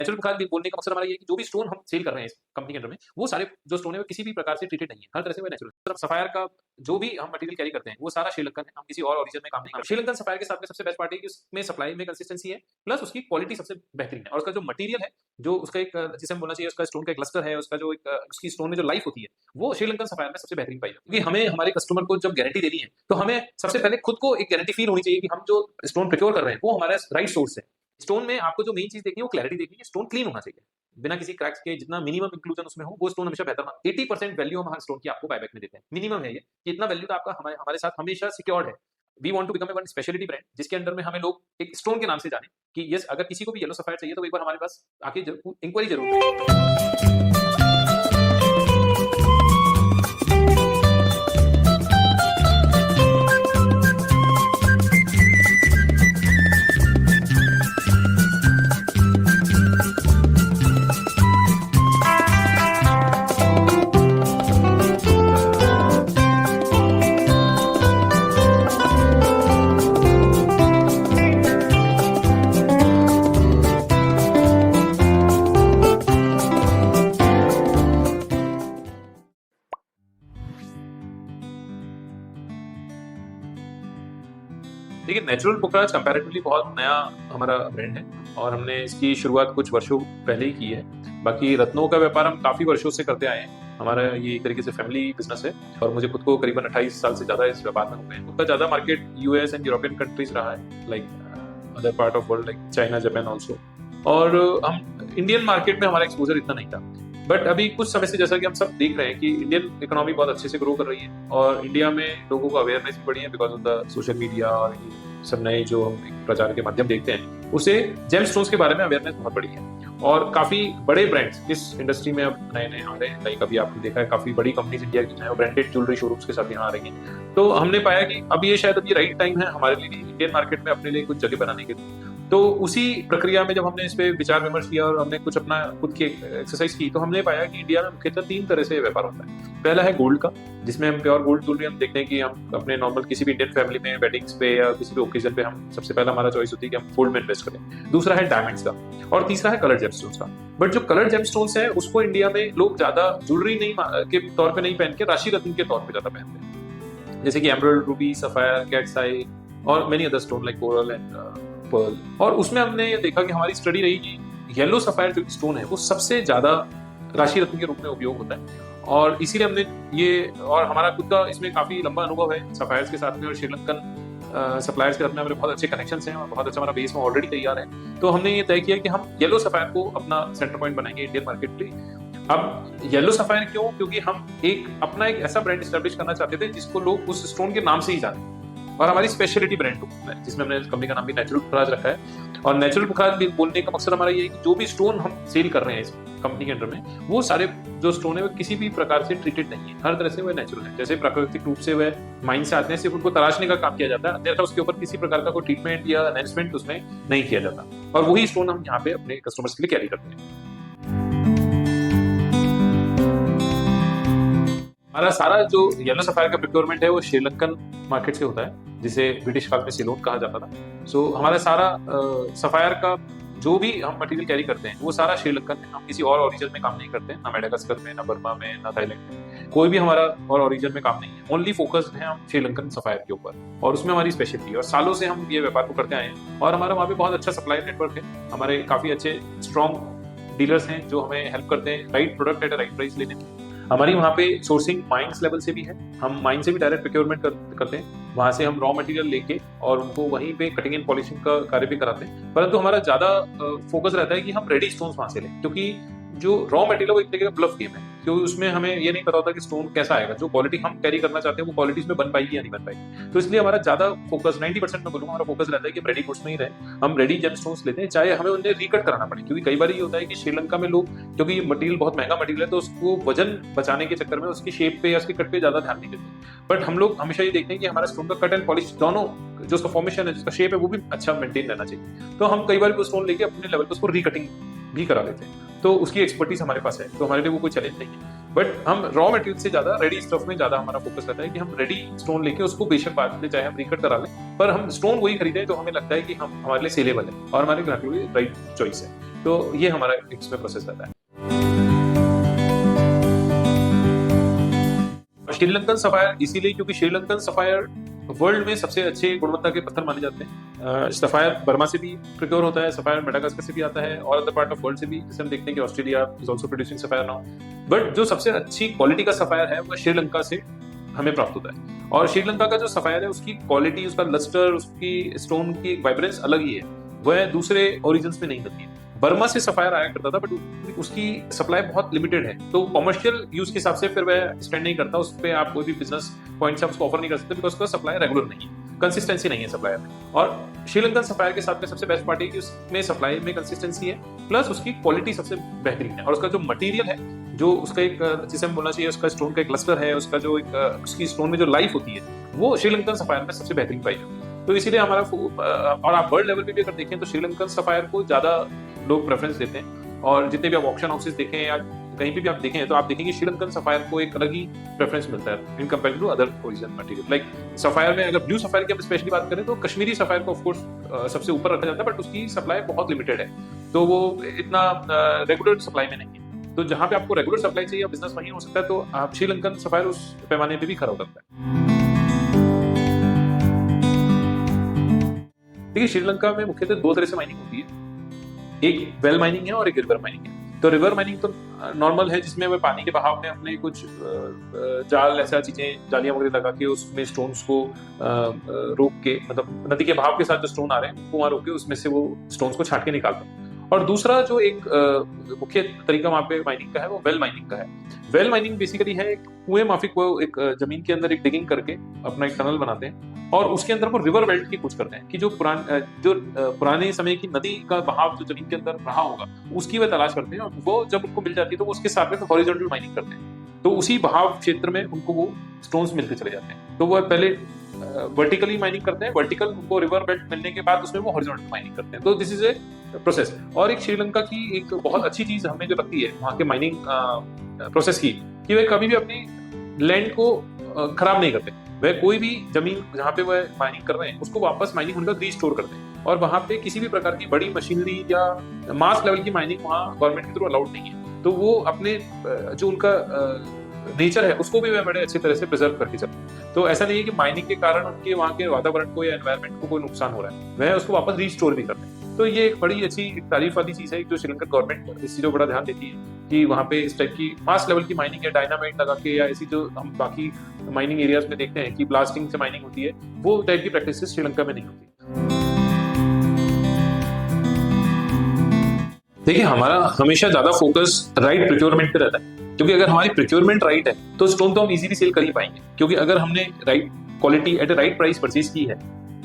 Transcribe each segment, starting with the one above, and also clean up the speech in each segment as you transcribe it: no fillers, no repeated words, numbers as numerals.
Natural बुखार बोलने का मकसद हमारा ये है कि जो भी स्टोन हम सेल कर रहे हैं इस कंपनी के अंडर में, वो सारे जो स्टोन है वो किसी भी प्रकार से ट्रीटेड नहीं है, हर तरह से वो नेचुरल। मतलब सफायर का जो भी हम मटेरियल कैरी करते हैं वो सारा श्रीलंकन है, हम किसी और ओरिजिन में काम नहीं करते। श्रीलंकन सफायर के साथ में सबसे बेस्ट पार्ट है कि उसमें सप्लाई में कंसिस्टेंसी है, प्लस उसकी क्वालिटी सबसे बेहतरीन है, और उसका जो मटेरियल है, जो उसका एक जिसे हम बोलना चाहिए उसका स्टोन का क्लस्टर है, उसका जो एक उसकी स्टोन में जो लाइफ होती है, वो श्रीलंकन सफायर में सबसे बेहतरीन पाई जाती है। क्योंकि हमें हमारे कस्टमर को जब गारंटी देनी है तो हमें सबसे पहले खुद को एक गारंटी फील होनी चाहिए कि हम जो स्टोन प्रोक्योर कर रहे हैं वो हमारा राइट सोर्स है। स्टोन में आपको जो मेन चीज देखनी है वो क्लैरिटी देखनी है, स्टोन क्लीन होना चाहिए बिना किसी क्रैक्स के, जितना मिनिमम इंक्लूजन उसमें हो वो स्टोन हमेशा बेहतर होना। 80% वैल्यू हम हर स्टोन की आपको बायबैक में देते हैं, मिनिमम है ये कि इतना वैल्यू तो आपका हमारे साथ हमेशा सिक्योर्ड है। We want to become a one speciality brand जिसके अंडर में हमें लोग एक स्टोन के नाम से जाने कि यस, अगर किसी को भी येलो सफायर चाहिए तो एक बार हमारे पास आके इंक्वायरी जरूर करें। देखिए, नेचुरल पुखराज कंपैरेटिवली बहुत नया हमारा ब्रांड है और हमने इसकी शुरुआत कुछ वर्षों पहले ही की है। बाकी रत्नों का व्यापार हम काफ़ी वर्षों से करते आए हैं। हमारा ये एक तरीके से फैमिली बिजनेस है और मुझे खुद को करीबन 28 साल से ज़्यादा इस व्यापार में हो गए हैं। खुद का ज़्यादा market US and European countries रहा है, like other part of world like China, Japan also. और हम इंडियन मार्केट में हमारा एक्सपोजर इतना नहीं था, बट अभी कुछ समय से जैसा कि हम सब देख रहे हैं कि इंडियन इकोनॉमी बहुत अच्छे से ग्रो कर रही है और इंडिया में लोगों को अवेयरनेस भी बढ़ी है because of the social media और सब नए जो हम एक प्रचार के माध्यम देखते हैं, उससे जेम स्टोन्स के बारे में अवेयरनेस बहुत बढ़ी है और काफी बड़े ब्रांड्स इस इंडस्ट्री में अब नए नए आ रहे हैं। लाइक अभी आपने देखा है काफी बड़ी कंपनीज इंडिया की जो ब्रांडेड ज्वेलरी शोरूम्स के साथ यहाँ आ रही हैं। तो हमने पाया कि अब ये शायद अभी राइट टाइम है हमारे लिए इंडियन मार्केट में अपने लिए कुछ जगह बनाने के लिए। तो उसी प्रक्रिया में जब हमने इस पे विचार विमर्श किया और हमने कुछ अपना खुद की एक्सरसाइज की, तो हमने पाया कि इंडिया में मुख्यतः 3 तरह से व्यापार होता है। पहला है गोल्ड का, जिसमें हम प्योर गोल्ड ज्वेलरी हम देखते हैं कि हम अपने नॉर्मल किसी भी इंडियन फैमिली में वेडिंग्स पे या किसी भी ओकेजन पे हम सबसे पहला हमारा चॉइस होती है कि हम गोल्ड में इन्वेस्ट करें। दूसरा है डायमंड्स का और तीसरा है कलर जेमस्टोन्स का। बट जो कलर जेमस्टोन्स है उसको इंडिया में लोग ज्यादा ज्वेलरी नहीं के तौर पर नहीं पहन के राशि रत्न के तौर पर ज्यादा पहनते हैं, जैसे कि एमरल्ड, रूबी, सफायर, कैट्स आई और many other stone like coral and pearl. और उसमें हमने ये देखा कि हमारी स्टडी रही कि येलो सफायर जो स्टोन है वो सबसे ज्यादा राशि रत्न के रूप में उपयोग होता है और इसीलिए हमने ये, और हमारा खुद का इसमें काफी लंबा अनुभव है सफायर्स के साथ में और श्रीलंकन सप्लायर्स के साथ में हमारे बहुत अच्छे कनेक्शंस हैं और बहुत अच्छा हमारा बेस में ऑलरेडी तैयार है। तो हमने ये तय किया कि हम येलो सफायर को अपना सेंटर पॉइंट बनाएंगे इंडियन मार्केट के लिए। अब येलो सफायर क्यों? क्योंकि हम अपना एक ऐसा ब्रांड एस्टेब्लिश करना चाहते थे जिसको लोग उस स्टोन के नाम से ही जाने और हमारी स्पेशलिटी ब्रांड है, जिसमें हमने कंपनी का नाम भी नेचुरल पुखराज रखा है। और नेचुरल पुखराज बोलने का मकसद हमारा ये है कि जो भी स्टोन हम सेल कर रहे हैं इस कंपनी के अंडर में, वो सारे जो स्टोन है वो किसी भी प्रकार से ट्रीटेड नहीं है, हर तरह से वो नेचुरल है। जैसे प्राकृतिक रूप से वह माइन से आते हैं, सिर्फ उनको तराशने का काम किया जाता है, अन्यथा उसके ऊपर किसी प्रकार का कोई ट्रीटमेंट या एनहेंसमेंट उसमें नहीं किया जाता और वही स्टोन हम यहाँ पे अपने कस्टमर्स के लिए कैरी करते हैं। हमारा सारा जो येलो सफायर का प्रोक्योरमेंट है वो श्रीलंकन मार्केट से होता है, जिसे ब्रिटिश काल में सिलोन कहा जाता था। सो हमारा सारा सफायर का जो भी हम मटेरियल कैरी करते हैं वो सारा श्रीलंकन है। हम किसी और ओरिजिन में काम नहीं करते हैं, ना मेडागास्कर में, ना बर्मा में, ना थाईलैंड में, कोई भी हमारा और ओरिजिन में काम नहीं है। ओनली फोकस्ड है हम श्रीलंकन सफायर के ऊपर और उसमें हमारी स्पेशलिटी, और सालों से हम ये व्यापार को करते आए हैं और हमारा वहाँ पे बहुत अच्छा सप्लाई नेटवर्क है। हमारे काफी अच्छे स्ट्रॉन्ग डीलर्स हैं जो हमें हेल्प करते हैं right product at right price लेने में। हमारी वहाँ पे सोर्सिंग माइंस लेवल से भी है, हम माइन से भी डायरेक्ट प्रोक्योरमेंट करते हैं, वहाँ से हम रॉ मटेरियल लेके और उनको वहीं पे कटिंग एंड पॉलिशिंग का कार्य भी कराते हैं। परंतु हमारा ज्यादा फोकस रहता है कि हम रेडी स्टोन्स वहाँ से लें, क्योंकि जो रॉ मटेरियल वो एक तरीके का ब्लफ गेम है, क्योंकि उसमें हमें ये नहीं पता होता कि स्टोन कैसा आएगा। जो क्वालिटी हम कैरी करना चाहते हैं वो क्वालिटी उसमें बन पाएगी या नहीं बन पाएगी। तो इसलिए हमारा ज्यादा फोकस 90% में बोलूंगा हमारा फोकस रहता है कि रेडी गुड्स में ही रहे, हम रेडी जेम स्टोन्स लेते हैं, चाहे हमें उन्हें रिकट कराना पड़े। क्योंकि कई बार ये होता है कि श्रीलंका में लोग, क्योंकि ये मटेरियल बहुत महंगा मटेरियल है, तो उसको वजन बचाने के चक्कर में उसकी शेप पे या उसकी कट पे ज्यादा ध्यान नहीं देते। बट हम लोग हमेशा ये देखते हैं कि हमारा स्टोन का कट एंड पॉलिश दोनों, जो उसका फॉर्मेशन है, जिसका शेप है, वो भी अच्छा मेंटेन रहना चाहिए। तो हम कई बार भी स्टोन लेके अपने लेवल पर उसको रिकटिंग भी करा लेते हैं तो उसकी एक्सपर्टीज हमारे पास है, तो हमारे लिए वो कोई चैलेंज नहीं है। बट हम रॉ मटेरियल से ज़्यादा रेडी स्टफ में ज़्यादा हमारा फोकस रहता है कि हम रेडी स्टोन लेके उसको बेशक बाद में चाहे हम रिकट करा लें, पर हम स्टोन वही खरीदें जो हमें लगता है कि हम हमारे लिए सेलेबल है और हमारे ग्राहकों के लिए राइट चॉइस है। तो ये हमारा इसमें प्रोसेस रहता है। श्रीलंकन सफायर इसीलिए क्योंकि श्रीलंकन सफायर वर्ल्ड में सबसे अच्छे गुणवत्ता के पत्थर माने जाते हैं। सफायर बर्मा से भी प्रोक्योर होता है, सफायर मेडागास्कर से भी आता है और अदर पार्ट ऑफ वर्ल्ड से भी, जैसे हम देखते हैं कि Australia is also producing sapphire now. But जो सबसे अच्छी क्वालिटी का सफायर है वो श्रीलंका से हमें प्राप्त होता है। और श्रीलंका का जो सफायर है उसकी क्वालिटी, उसका लस्टर, उसकी स्टोन की वाइब्रेंस अलग ही है, वह दूसरे ओरिजिन्स में नहीं मिलती है। बर्मा से सफायर आया करता था बट उसकी सप्लाई बहुत लिमिटेड है, तो कमर्शियल यूज के हिसाब से फिर वह स्टैंड नहीं करता, उस पर आप कोई भी बिजनेस पॉइंट से उसको ऑफर नहीं कर सकते, बिकॉज उसका सप्लाई रेगुलर नहीं है, कंसिस्टेंसी नहीं है सप्लाई में। और श्रीलंकन सफायर के साथ में सबसे बेस्ट पार्ट है कि उसमें सप्लाई में कंसिस्टेंसी है, प्लस उसकी क्वालिटी सबसे बेहतरीन है, और उसका जो मटेरियल है, जो उसका एक जिसे हम बोलना चाहिए उसका स्टोन का एक क्लस्टर है, उसका जो एक उसकी स्टोन में जो लाइफ होती है वो श्रीलंकन सफायर में सबसे बेहतरीन पाई जाती है। तो इसीलिए हमारा और आप वर्ल्ड लेवल पे भी अगर देखें तो श्रीलंकन सफायर को ज्यादा लोग प्रेफरेंस देते हैं, और जितने भी आप ऑक्शन हाउसेस देखें या कहीं पे भी आप देखें तो आप देखेंगे श्रीलंकन सफायर को एक अलग ही प्रेफरेंस मिलता है in compare to other original material. Like sapphire में अगर ब्लू सफायर की आप स्पेशली बात करें तो कश्मीरी सफायर को ऑफ कोर्स सबसे ऊपर रखा जाता है, बट उसकी सप्लाई बहुत लिमिटेड है, तो वो इतना रेगुलर सप्लाई में नहीं है। तो जहाँ पे आपको रेगुलर सप्लाई चाहिए, बिजनेस वहीं हो सकता है, तो आप श्रीलंकन सफायर उस पैमाने पे भी खरा उतरता है। देखिए, श्रीलंका में मुख्यतः दो तरह से माइनिंग होती है, एक वेल माइनिंग है और एक रिवर माइनिंग है। तो रिवर माइनिंग तो नॉर्मल है, जिसमें वह पानी के बहाव में अपने कुछ जाल ऐसा चीजें जालियां वगैरह लगा के उसमें स्टोन्स को रोक के, मतलब नदी के बहाव के साथ जो स्टोन आ रहे हैं उनको वहां रोक के उसमें से वो स्टोन्स को छाट के निकालते हैं। और दूसरा जो एक मुख्य तरीका वहां पे माइनिंग का है वो वेल माइनिंग का है। वेल माइनिंग बेसिकली है एक कुएं माफिक को एक जमीन के अंदर एक डिगिंग करके अपना एक टनल बनाते हैं और उसके अंदर वो रिवर बेल्ट की खोज करते हैं कि जो पुराने समय की नदी का बहाव जो जमीन के अंदर रहा होगा उसकी वह तलाश करते हैं, और वो जब उनको मिल जाती है तो उसके साथ में हॉरिजॉन्टल माइनिंग करते हैं, तो उसी बहाव क्षेत्र में उनको वो स्टोन्स मिलते चले जाते हैं। तो वो पहले वर्टिकली माइनिंग करते हैं, वर्टिकल उनको रिवर बेल्ट मिलने के बाद उसमें वो हॉरिजॉन्टल माइनिंग करते हैं। तो दिस इज ए प्रोसेस। और एक श्रीलंका की एक बहुत अच्छी चीज हमें जो लगती है वहाँ के माइनिंग प्रोसेस की, कि वे कभी भी अपनी लैंड को खराब नहीं करते। वह कोई भी जमीन जहाँ पे वह माइनिंग कर रहे हैं उसको वापस माइनिंग होने का रीस्टोर करते हैं, और वहाँ पे किसी भी प्रकार की बड़ी मशीनरी या मास लेवल की माइनिंग वहाँ गवर्नमेंट के थ्रू अलाउड नहीं है। तो वो अपने जो उनका नेचर है उसको भी वह बड़े अच्छी तरह से प्रिजर्व करके चलते हैं। तो ऐसा नहीं है कि माइनिंग के कारण उनके वहाँ के वातावरण को या एनवायरमेंट को कोई नुकसान हो रहा है, वह उसको वापस रीस्टोर भी करते हैं। तो ये एक बड़ी अच्छी तारीफ वाली चीज है जो श्रीलंकन गवर्नमेंट इस चीज को बड़ा ध्यान देती है कि वहाँ पे इस टाइप की मास लेवल की माइनिंग या डायनामाइट लगा के या ऐसी जो हम बाकी माइनिंग एरियाज में देखते हैं कि ब्लास्टिंग से माइनिंग होती है, वो टाइप की प्रैक्टिस श्रीलंका में नहीं होती। देखिए, हमारा हमेशा ज्यादा फोकस राइट प्रोक्योरमेंट पे रहता है, क्योंकि अगर हमारी प्रोक्योरमेंट राइट है तो स्टोन तो हम इजीली सेल कर ही पाएंगे, क्योंकि अगर हमने राइट क्वालिटी एट ए राइट प्राइस परचेज की है,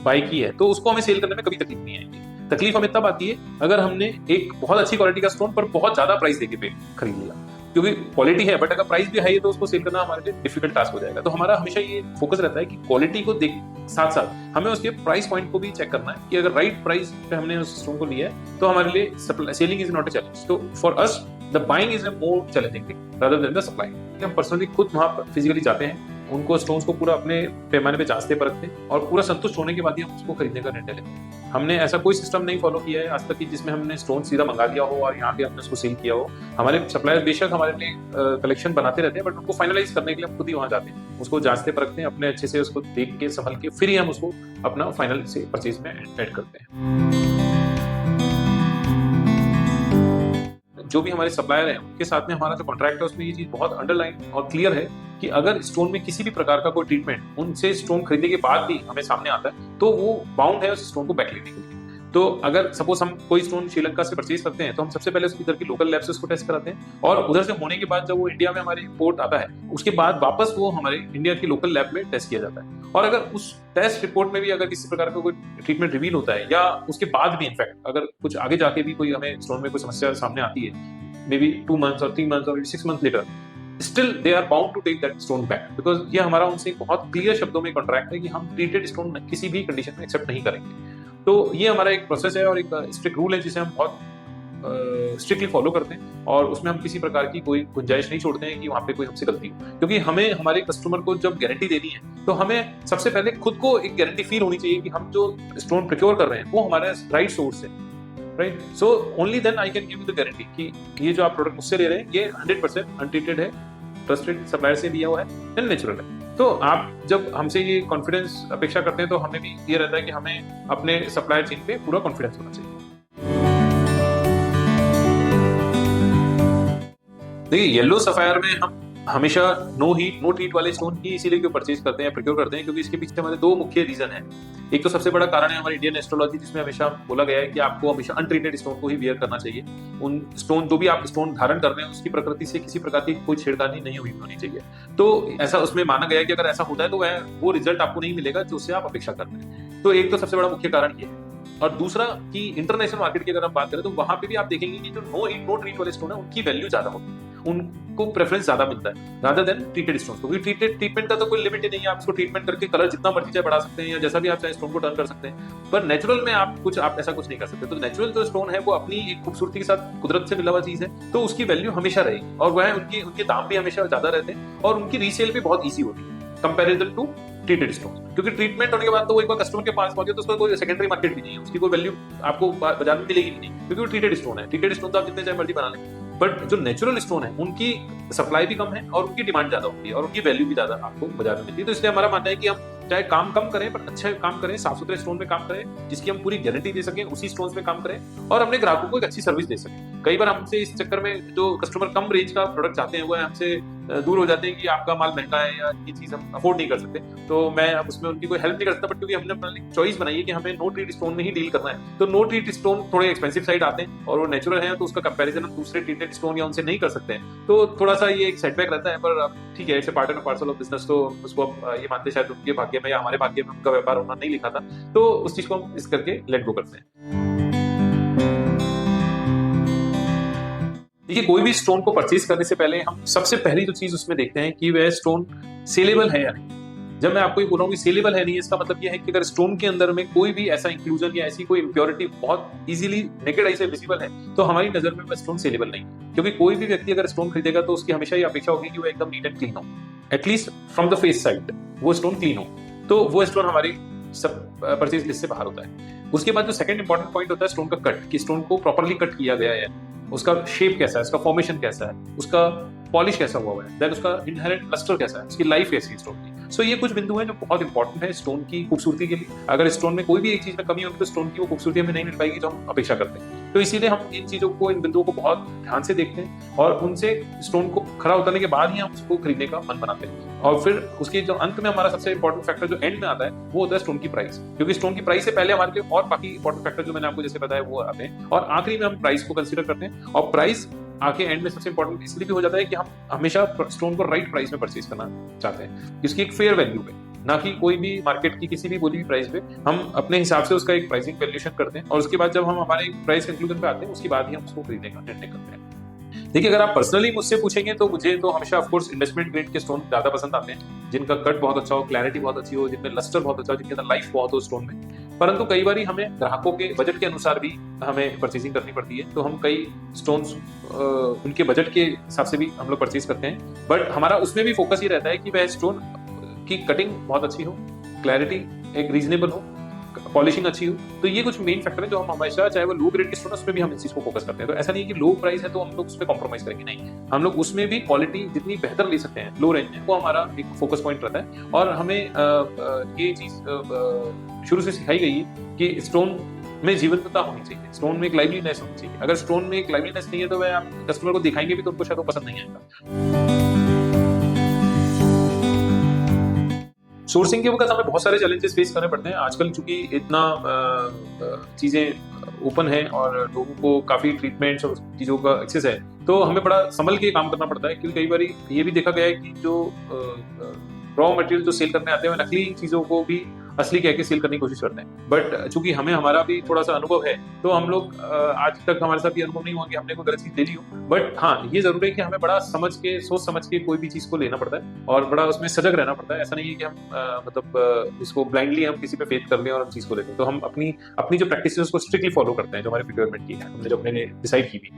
बाय की है, तो उसको हमें सेल करने में कभी तकलीफ नहीं आएगी। तकलीफ हमें तब आती है अगर हमने एक बहुत अच्छी क्वालिटी का स्टोन पर बहुत ज्यादा प्राइस देके पे खरीद लिया, क्योंकि क्वालिटी है बट अगर प्राइस भी हाई है तो उसको सेल करना हमारे लिए डिफिकल्ट टास्क हो जाएगा। तो हमारा हमेशा ये फोकस रहता है कि क्वालिटी को देख साथ साथ हमें उसके प्राइस पॉइंट को भी चेक करना है कि अगर राइट प्राइस पे हमने उस स्टोन को लिया है तो हमारे लिए selling is not a challenge. तो for us the buying is a more challenging thing rather than the supply. हम पर्सनली खुद वहाँ फिजिकली जाते हैं, उनको स्टोन्स को पूरा अपने पैमाने पे जांचते परखते हैं और पूरा संतुष्ट होने के बाद ही हम उसको खरीदने का निर्णय लेते हैं। हमने ऐसा कोई सिस्टम नहीं फॉलो किया है आज तक कि जिसमें हमने स्टोन सीधा मंगा लिया हो और यहाँ पे हमने उसको सेल किया हो। हमारे सप्लायर्स बेशक हमारे लिए कलेक्शन बनाते रहते हैं, बट उनको फाइनलाइज करने के लिए हम खुद ही वहाँ जाते हैं, उसको जांचते परखते हैं, अपने अच्छे से उसको देख के संभल के फिर ही हम उसको अपना फाइनल से परचेज में ऐड करते हैं। जो भी हमारे सप्लायर हैं उनके साथ में हमारा जो कॉन्ट्रैक्ट है उसमें ये चीज बहुत अंडरलाइन और क्लियर है कि अगर स्टोन में किसी भी प्रकार का कोई ट्रीटमेंट उनसे स्टोन खरीदने के बाद भी हमें सामने आता है तो वो बाउंड है उस स्टोन को बैक लेने के लिए। तो अगर सपोज हम कोई स्टोन श्रीलंका से परचेज करते हैं तो हम सबसे पहले उसकी इधर की लोकल लैब से उसको टेस्ट कराते हैं, और उधर से होने के बाद जब वो इंडिया में हमारे इंपोर्ट आता है उसके बाद वापस वो हमारे इंडिया की लोकल लैब में टेस्ट किया जाता है। और अगर उस टेस्ट रिपोर्ट में भी अगर किसी प्रकार का कोई ट्रीटमेंट रिवील होता है या उसके बाद भी इनफैक्ट अगर कुछ आगे जाके भी कोई हमें स्टोन में कोई समस्या सामने आती है, may be 2 months or 3 months or 6 months later, still they are bound to take that stone back, because ये हमारा उनसे बहुत क्लियर शब्दों में कॉन्ट्रैक्ट है कि हम ट्रीटेड स्टोन किसी भी कंडीशन में एक्सेप्ट नहीं करेंगे। तो ये हमारा एक प्रोसेस है और एक स्ट्रिक्ट रूल है जिसे हम बहुत स्ट्रिक्टली फॉलो करते हैं और उसमें हम किसी प्रकार की कोई गुंजाइश नहीं छोड़ते हैं कि वहाँ पे कोई हमसे गलती हो, क्योंकि हमें हमारे कस्टमर को जब गारंटी देनी है तो हमें सबसे पहले खुद को एक गारंटी फील होनी चाहिए कि हम जो स्टोन प्रोक्योर कर रहे हैं वो हमारा राइट सोर्स है, right. So only then I can give you the guarantee कि ये जो आप प्रोडक्ट मुझसे ले रहे हैं ये 100% अनट्रीटेड है, ट्रस्टेड सप्लायर से लिया हुआ है एंड नेचुरल है। तो आप जब हमसे ये कॉन्फिडेंस अपेक्षा करते हैं तो हमें भी ये रहता है कि हमें अपने सप्लायर चेन पे पूरा कॉन्फिडेंस होना चाहिए। देखिए, येलो सफायर में हम हमेशा नो हीट नो ट्रीट वाले स्टोन ही इसीलिए क्यों परचेज करते हैं, प्रोक्योर करते हैं, क्योंकि इसके पीछे हमारे दो मुख्य रीजन है। एक तो सबसे बड़ा कारण है हमारी इंडियन एस्ट्रोलॉजी, जिसमें हमेशा बोला गया है कि आपको हमेशा अनट्रीटेड स्टोन को ही वियर करना चाहिए। उन स्टोन जो भी आप स्टोन धारण कर रहे हैं उसकी प्रकृति से किसी प्रकार की कोई छेड़खानी नहीं हुई होनी चाहिए। तो ऐसा उसमें माना गया है कि अगर ऐसा होता है तो वो रिजल्ट आपको नहीं मिलेगा जो उससे आप अपेक्षा कर रहे हैं। तो एक तो सबसे बड़ा मुख्य कारण ये है। और दूसरा कि इंटरनेशनल मार्केट की अगर हम बात करें तो वहां पे भी आप देखेंगे कि जो नो हीट नो ट्रीट वाले स्टोन है उनकी वैल्यू ज्यादा होती है, उनको प्रेफरेंस ज्यादा मिलता है रादर देन ट्रीटेड स्टोन को। ट्रीटमेंट का तो कोई लिमिट ही नहीं है, आप इसको ट्रीटमेंट करके कलर जितना मर्जी चाहे बढ़ा सकते हैं या जैसा भी आप चाहे स्टोन को टर्न कर सकते हैं। पर नेचुरल में आप ऐसा कुछ नहीं कर सकते। तो नेचुरल जो स्टोन है वो अपनी एक खूबसूरती के साथ कुदरत से मिला हुआ चीज है, तो उसकी वैल्यू हमेशा रहेगी और वह उनके दाम भी हमेशा ज्यादा रहते हैं और उनकी रीसेल भी बहुत ईजी होती है कंपेरिजन टू ट्रीटेड स्टोन। क्योंकि ट्रीटमेंट होने के बाद तो वो एक बार कस्टमर के पास पहुंचे तो उसका कोई सेकेंडरी मार्केट भी नहीं है, उसकी कोई वैल्यू आपको बाजार में मिलेगी नहीं, क्योंकि वो ट्रीटेड स्टोन है। ट्रीटेड स्टोन तो आप जितने चाहे मर्जी बना लें, बट जो नेचुरल स्टोन है उनकी सप्लाई भी कम है और उनकी डिमांड ज्यादा होती है और उनकी वैल्यू भी ज्यादा आपको बाजार में मिलती है। तो इसलिए हमारा मानना है कि हम चाहे काम कम करें पर अच्छे काम करें, साफ सुथरे स्टोन में काम करें जिसकी हम पूरी गारंटी दे सकें, उसी स्टोन में काम करें और अपने ग्राहकों को एक अच्छी सर्विस दे सकें। कई बार हमसे इस चक्कर में जो कस्टमर कम रेंज का प्रोडक्ट चाहते हैं वो हमसे दूर हो जाते हैं कि आपका माल महंगा है या ये चीज हम अफोर्ड नहीं कर सकते। तो मैं अब उसमें उनकी कोई हेल्प नहीं कर सकता, बट क्योंकि हमने अपना चॉइस बनाई है कि हमें नो ट्रीट स्टोन में ही डील करना है, तो नो ट्रीट स्टोन थोड़े एक्सपेंसिव साइड आते हैं और वो नेचुरल है तो उसका कंपैरिजन हम दूसरे ट्रीटेड स्टोन या उनसे नहीं कर सकते हैं। तो थोड़ा सा ये एक सेटबैक रहता है, पर ठीक है, it's part and parcel of business. तो उसको ये मानते शायद उनके भाग्य में या हमारे भाग्य में उनका व्यापार होना नहीं लिखा था, तो उस चीज को हम इस करके लेट गो करते हैं। देखिए, कोई भी स्टोन को परचेज करने से पहले हम सबसे पहली जो चीज उसमें देखते हैं कि वह स्टोन सेलेबल है या नहीं। जब मैं आपको ये बोल रहा हूँ कि सेलेबल है नहीं, इसका मतलब ये है कि अगर स्टोन के अंदर में कोई भी ऐसा इंक्लूजन या ऐसी कोई इम्प्योरिटी बहुत इजीली नेकेड आई से विजिबल है तो हमारी नजर में वह स्टोन सेलेबल नहीं है। क्योंकि कोई भी व्यक्ति अगर स्टोन खरीदेगा तो उसकी हमेशा ये अपेक्षा होगी कि वो एकदम नीट एंड क्लीन हो, at least from the face side वो स्टोन क्लीन हो, तो वो स्टोन हमारी सब परचेज लिस्ट से बाहर होता है। उसके बाद जो सेकंड इंपॉर्टेंट पॉइंट होता है स्टोन का कट, कि स्टोन को प्रॉपर्ली कट किया गया है, उसका शेप कैसा है, उसका फॉर्मेशन कैसा है, उसका पॉलिश कैसा हुआ है, देन उसका इनहेरेंट लस्टर कैसा है, उसकी लाइफ कैसी है स्टोन की। सो ये कुछ बिंदु हैं जो बहुत इंपॉर्टेंट है स्टोन की खूबसूरती के लिए। अगर स्टोन में कोई भी एक चीज में कमी होगी तो स्टोन की वो खूबसूरती हमें नहीं मिल पाएगी जो हम अपेक्षा करते हैं। तो इसीलिए हम इन चीजों को, इन बिंदुओं को बहुत ध्यान से देखते हैं और उनसे स्टोन को खरा उतरने के बाद ही हम उसको खरीदने का मन बनाते हैं। और फिर उसके जो अंत में हमारा सबसे इंपॉर्टेंट फैक्टर जो एंड में आता है वो होता है स्टोन की प्राइस, क्योंकि स्टोन की प्राइस से पहले हमारे लिए और बाकी इंपॉर्टेंट फैक्टर जो मैंने आपको जैसे बताया वो आते हैं और आखिरी में हम प्राइस को कंसीडर करते हैं। और प्राइस आके एंड में सबसे इंपॉर्टेंट इसलिए भी हो जाता है कि हम हमेशा स्टोन को राइट प्राइस में परचेज करना चाहते हैं, इसकी एक फेयर वैल्यू पे, ना कि कोई भी मार्केट की किसी भी बोली हुई प्राइस पे। हम अपने हिसाब से उसका एक प्राइसिंग वैल्यूएशन करते हैं और उसके बाद जब हम हमारे प्राइस कंक्लूजन पे आते हैं उसके बाद ही हम उसको खरीदने का निर्णय करते हैं। देखिए, अगर आप पर्सनली मुझसे पूछेंगे तो मुझे तो हमेशा ऑफ कोर्स इन्वेस्टमेंट ग्रेड के स्टोन ज्यादा पसंद आते हैं, जिनका कट बहुत अच्छा हो, क्लैरिटी बहुत अच्छी हो, जिनमें लस्टर बहुत अच्छा हो, जिनके अंदर लाइफ बहुत हो स्टोन में। परंतु कई बार हमें ग्राहकों के बजट के अनुसार भी हमें परचेजिंग करनी पड़ती है, तो हम कई स्टोन्स उनके बजट के हिसाब से भी हम लोग परचेज करते हैं। बट हमारा उसमें भी फोकस ये रहता है कि वह स्टोन की कटिंग बहुत अच्छी हो, क्लैरिटी एक रीजनेबल हो, पॉलिशिंग अच्छी हो। तो ये कुछ मेन फैक्टर है जो हम हमेशा, चाहे वो लो ग्रेड के स्टोन उसमें भी हम इस चीज को फोकस करते हैं। तो ऐसा नहीं है कि लो प्राइस है तो हम लोग उस पर कॉम्प्रोमाइज करेंगे, नहीं, हम लोग उसमें भी क्वालिटी जितनी बेहतर ले सकते हैं लो रेंज में, वो हमारा एक फोकस पॉइंट रहता है। और हमें ये चीज शुरू से सिखाई गई है कि स्टोन में जीवंतता होनी चाहिए, स्टोन में एक लाइवलीनेस होनी चाहिए। अगर स्टोन में एक लाइवलीनेस नहीं है तो वह आप कस्टमर को दिखाएंगे भी तो उनको शायद वो पसंद नहीं आएगा। सोर्सिंग के वक्त हमें बहुत सारे चैलेंजेस फेस करने पड़ते हैं आजकल, चूंकि इतना चीजें ओपन है और लोगों को काफी ट्रीटमेंट्स और चीजों का एक्सेस है, तो हमें बड़ा संभल के काम करना पड़ता है। क्योंकि कई बार ये भी देखा गया है कि जो रॉ मटेरियल जो सेल करने आते हैं नकली चीजों को भी असली कह के सेल करने की कोशिश करते हैं। बट चूंकि हमें हमारा भी थोड़ा सा अनुभव है, तो हम लोग आज तक हमारे साथ ये अनुभव नहीं हुआ कि हमने कोई गलत चीज ले ली हो। बट हाँ, ये जरूर है कि हमें बड़ा सोच समझ के कोई भी चीज को लेना पड़ता है और बड़ा उसमें सजग रहना पड़ता है। ऐसा नहीं है कि हम इसको ब्लाइंडली हम किसी पे फेथ कर लें और हम चीज को ले लें। तो हम अपनी जो प्रैक्टिस है उसको स्ट्रिक्टली फॉलो करते हैं, जो हमारे प्रिक्योरमेंट की है, हमने जो अपने डिसाइड की भी।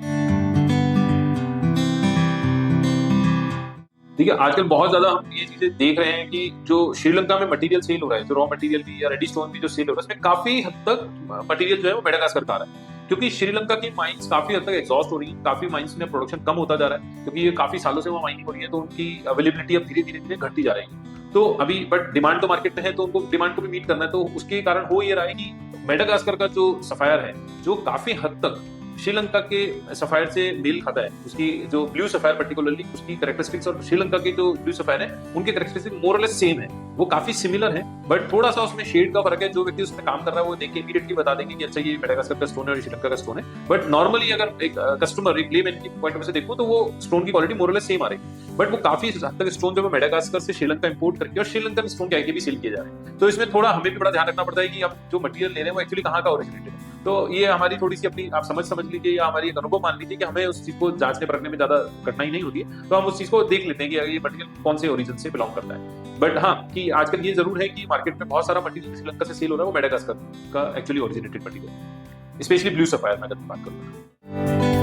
ठीक है, आजकल बहुत ज्यादा हम ये चीजें देख रहे हैं कि जो श्रीलंका में मटेरियल सेल हो रहा है, जो रॉ मटेरियल भी या रेडी स्टोन भी जो सेल हो रहा है, उसमें काफी हद तक मटेरियल जो है वो मेडागास्कर का आ रहा है। क्योंकि श्रीलंका की माइंस काफी हद तक एग्जॉस्ट हो रही है, काफी माइंस में प्रोडक्शन कम होता जा रहा है, क्योंकि ये काफी सालों से वो माइनिंग हो रही है, तो उनकी अवेलेबिलिटी अब धीरे धीरे धीरे घटती जा रही है। तो अभी बट डिमांड तो मार्केट में है, तो उनको डिमांड को भी मीट करना है। तो उसके कारण हो ये रहा है कि मेडागास्कर का जो सफायर है, जो काफी हद तक श्रीलंका के सफायर से मेल खाता है, उसकी जो ब्लू सफायर पर्टिकुलरली उसकी कैरेक्टरिस्टिक्स और श्रीलंका के जो ब्लू सफायर है उनके कैरेक्टरिस्टिक्स मोर और लेस सेम है, वो काफी सिमिलर है। बट थोड़ा सा उसमें शेड का फर्क है। जो व्यक्ति उसमें काम कर रहा है वो देख के इमीडिएटली बता देंगे कि अच्छा ये मेडागास्कर का स्टोन है और श्रीलंका का स्टोन है। बट नॉर्मली अगर एक कस्टमर एक लेमैन की पॉइंट ऑफ व्यू से देखो तो वो स्टोन की क्वालिटी मोर और लेस सेम आ रही है। बट वो काफी हद तक स्टोन जो है मेडागास्कर से श्रीलंका इंपोर्ट करके और श्रीलंकन स्टोन के भी सेल किए जा रहे हैं। तो इसमें थोड़ा हमें भी बड़ा ध्यान रखना पड़ता है कि अब जो मटेरियल ले रहे हैं वो एक्चुअली कहाँ का ओरिजिनेटेड है। तो ये हमारी थोड़ी सी अपनी आप समझ लीजिए या हमारी एक अनुभव मान लीजिए कि हमें उस चीज को जांचने परखने में ज्यादा कठिनाई नहीं होती है। तो हम उस चीज को देख लेते हैं कि ये मटेरियल कौन से ओरिजिन से बिलोंग करता है। बट हाँ, कि आजकल ये जरूर है कि मार्केट में बहुत सारा मटेरियल श्रीलंका से सेल हो रहा है वो मेडागास्कर का actually originated material, specially blue sapphire में अगर बात करूँ।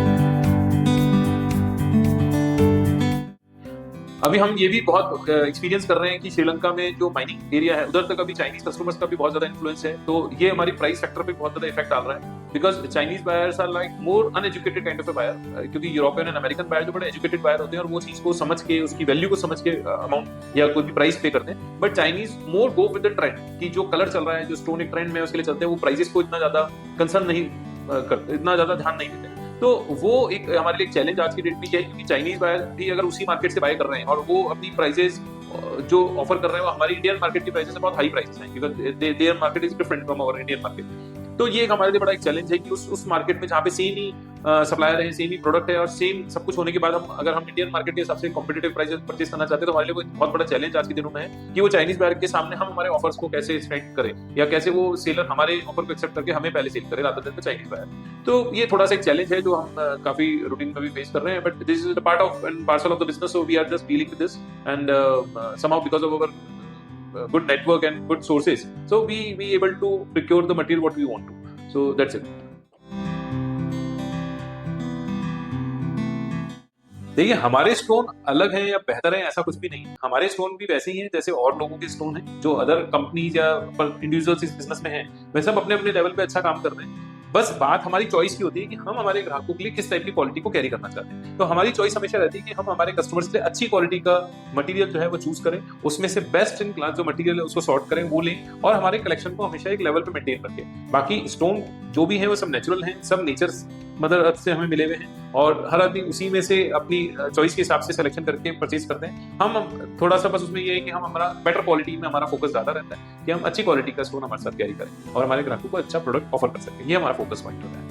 अभी हम ये भी बहुत एक्सपीरियंस कर रहे हैं कि श्रीलंका में जो माइनिंग एरिया है उधर तक अभी चाइनीज कस्टमर्स का भी बहुत ज्यादा इन्फ्लुएंस है। तो ये हमारी प्राइस फैक्टर पे बहुत ज्यादा इफेक्ट डाल रहा है, because Chinese buyers are like more uneducated kind of a buyer. क्योंकि यूरोपियन एंड अमेरिकन बायर जो बड़े एजुकेटेड बायर होते हैं और वो चीज को समझ के उसकी वैल्यू को समझ के अमाउंट या कोई भी प्राइस पे करते हैं। But Chinese more go with the trend की जो कलर चल रहा है, जो स्टोन एक ट्रेंड में उसके लिए चलते हैं, वो प्राइसेस को इतना ज्यादा कंसर्न नहीं करते, इतना ज्यादा ध्यान नहीं देते। तो वो एक हमारे लिए चैलेंज आज की डेट में क्या है, क्योंकि चाइनीज बायर भी अगर उसी मार्केट से बाय कर रहे हैं और वो अपनी प्राइसेस जो ऑफर कर रहे हैं वो हमारी इंडियन मार्केट की प्राइसेस से बहुत हाई प्राइसेस हैं, क्योंकि their market is different from our Indian market. तो ये एक हमारे लिए बड़ा एक चैलेंज है कि उस मार्केट में जहाँ पे सेम ही सप्लायर है, सेम ही प्रोडक्ट है और सेम सब कुछ होने के बाद अगर हम इंडियन मार्केट के हिसाब से कॉम्पिटिटिव प्राइसेस परचेज करना चाहते हैं, तो हमारे लिए बहुत बड़ा चैलेंज आज के दिनों में है कि वो चाइनीज बायर के सामने हम हमारे ऑफर्स को कैसे स्पेंड करें या कैसे वो सेलर हमारे ऑफर को एक्सेप्ट करके हमें पहले सेल करे rather than the Chinese buyer. तो ये थोड़ा सा एक चैलेंज है जो हम काफी रूटीन में भी फेस कर रहे हैं। But this is the part of and parcel of the business, so we are just dealing with this and somehow because of our good network and good sources, so we able to procure the material what we want to. So that's it. देखिए, हमारे stone अलग है या बेहतर है ऐसा कुछ भी नहीं। हमारे स्टोन भी वैसे ही हैं जैसे और लोगों के स्टोन हैं, जो अदर कंपनीज या इंडिविजुअल्स इस बिजनेस में हैं, वे सब अपने अपने लेवल पे अच्छा काम कर रहे हैं। बस बात हमारी चॉइस की होती है कि हम हमारे ग्राहकों के लिए किस टाइप की क्वालिटी को कैरी करना चाहते हैं। तो हमारी चॉइस हमेशा रहती है कि हम हमारे कस्टमर्स के लिए अच्छी क्वालिटी का मटेरियल जो है वो चूज करें, उसमें से बेस्ट इन क्लास जो मटेरियल है उसको सॉर्ट करें, वो लें और हमारे कलेक्शन को हमेशा एक लेवल पे मेंटेन रखें। बाकी स्टोन जो भी है वो सब नेचुरल हैं, सब नेचर मदर अर्थ से हमें मिले हुए हैं और हर आदमी उसी में से अपनी चॉइस के हिसाब से सिलेक्शन करके परचेज करते हैं। हम थोड़ा सा बस उसमें ये है कि हम हमारा बेटर क्वालिटी में हमारा फोकस ज्यादा रहता है कि हम अच्छी क्वालिटी का स्टोन हमारे साथ कैरी करें और हमारे ग्राहकों को अच्छा प्रोडक्ट ऑफर कर सकें। ये हमारा फोकस पॉइंट होता है।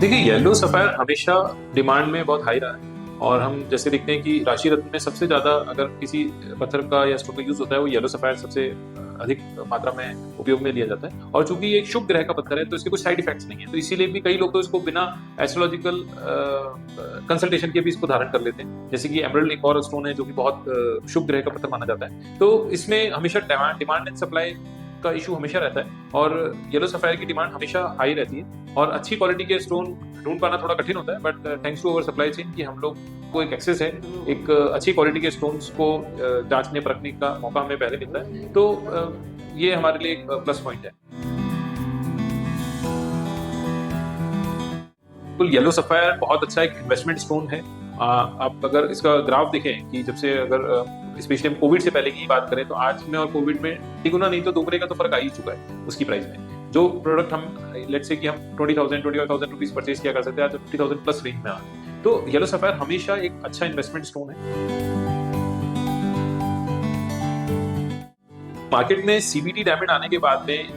देखिए, येलो सफायर हमेशा डिमांड में बहुत हाई रहा है और हम जैसे देखते हैं कि राशि रत्न में सबसे ज्यादा अगर किसी पत्थर का या स्टोन का यूज होता है वो येलो सफायर सबसे अधिक मात्रा में उपयोग में लिया जाता है। और चूंकि ये एक शुभ ग्रह का पत्थर है तो इसके कुछ साइड इफेक्ट्स नहीं है, तो इसीलिए भी कई लोग तो इसको बिना एस्ट्रोलॉजिकल कंसल्टेशन के भी इसको धारण कर लेते हैं। जैसे कि एमरल्ड एक और स्टोन है जो कि बहुत शुभ ग्रह का पत्थर माना जाता है। तो इसमें हमेशा डिमांड एंड सप्लाई का इशू हमेशा रहता है और येलो सफायर की डिमांड हमेशा हाई रहती है और अच्छी क्वालिटी के स्टोन ढूंढ पाना थोड़ा कठिन होता है। But thanks to our supply chain कि हम लोग को एक एक्सेस है, एक अच्छी क्वालिटी के स्टोन्स को जांचने परखने का मौका हमें पहले मिलता है। तो ये हमारे लिए एक प्लस पॉइंट है। तो येलो सफायर बहुत अच्छा एक इन्वेस्टमेंट स्टोन है। आप अगर इसका ग्राफ देखें कि जब से अगर स्पेशली हम कोविड से पहले की बात करें तो आज में और कोविड में तिगुना नहीं तो दोगुने का तो फर्क आ ही चुका है उसकी प्राइस में। जो प्रोडक्ट हम लेट्स से कि हम 20,000-25,000 रुपीज परचेज किया कर सकते हैं, आज 50,000 प्लस रेंज में आ गए। तो येलो सफायर हमेशा एक अच्छा इन्वेस्टमेंट स्टोन है। मार्केट में सीबीटी डायमंड आने के बाद में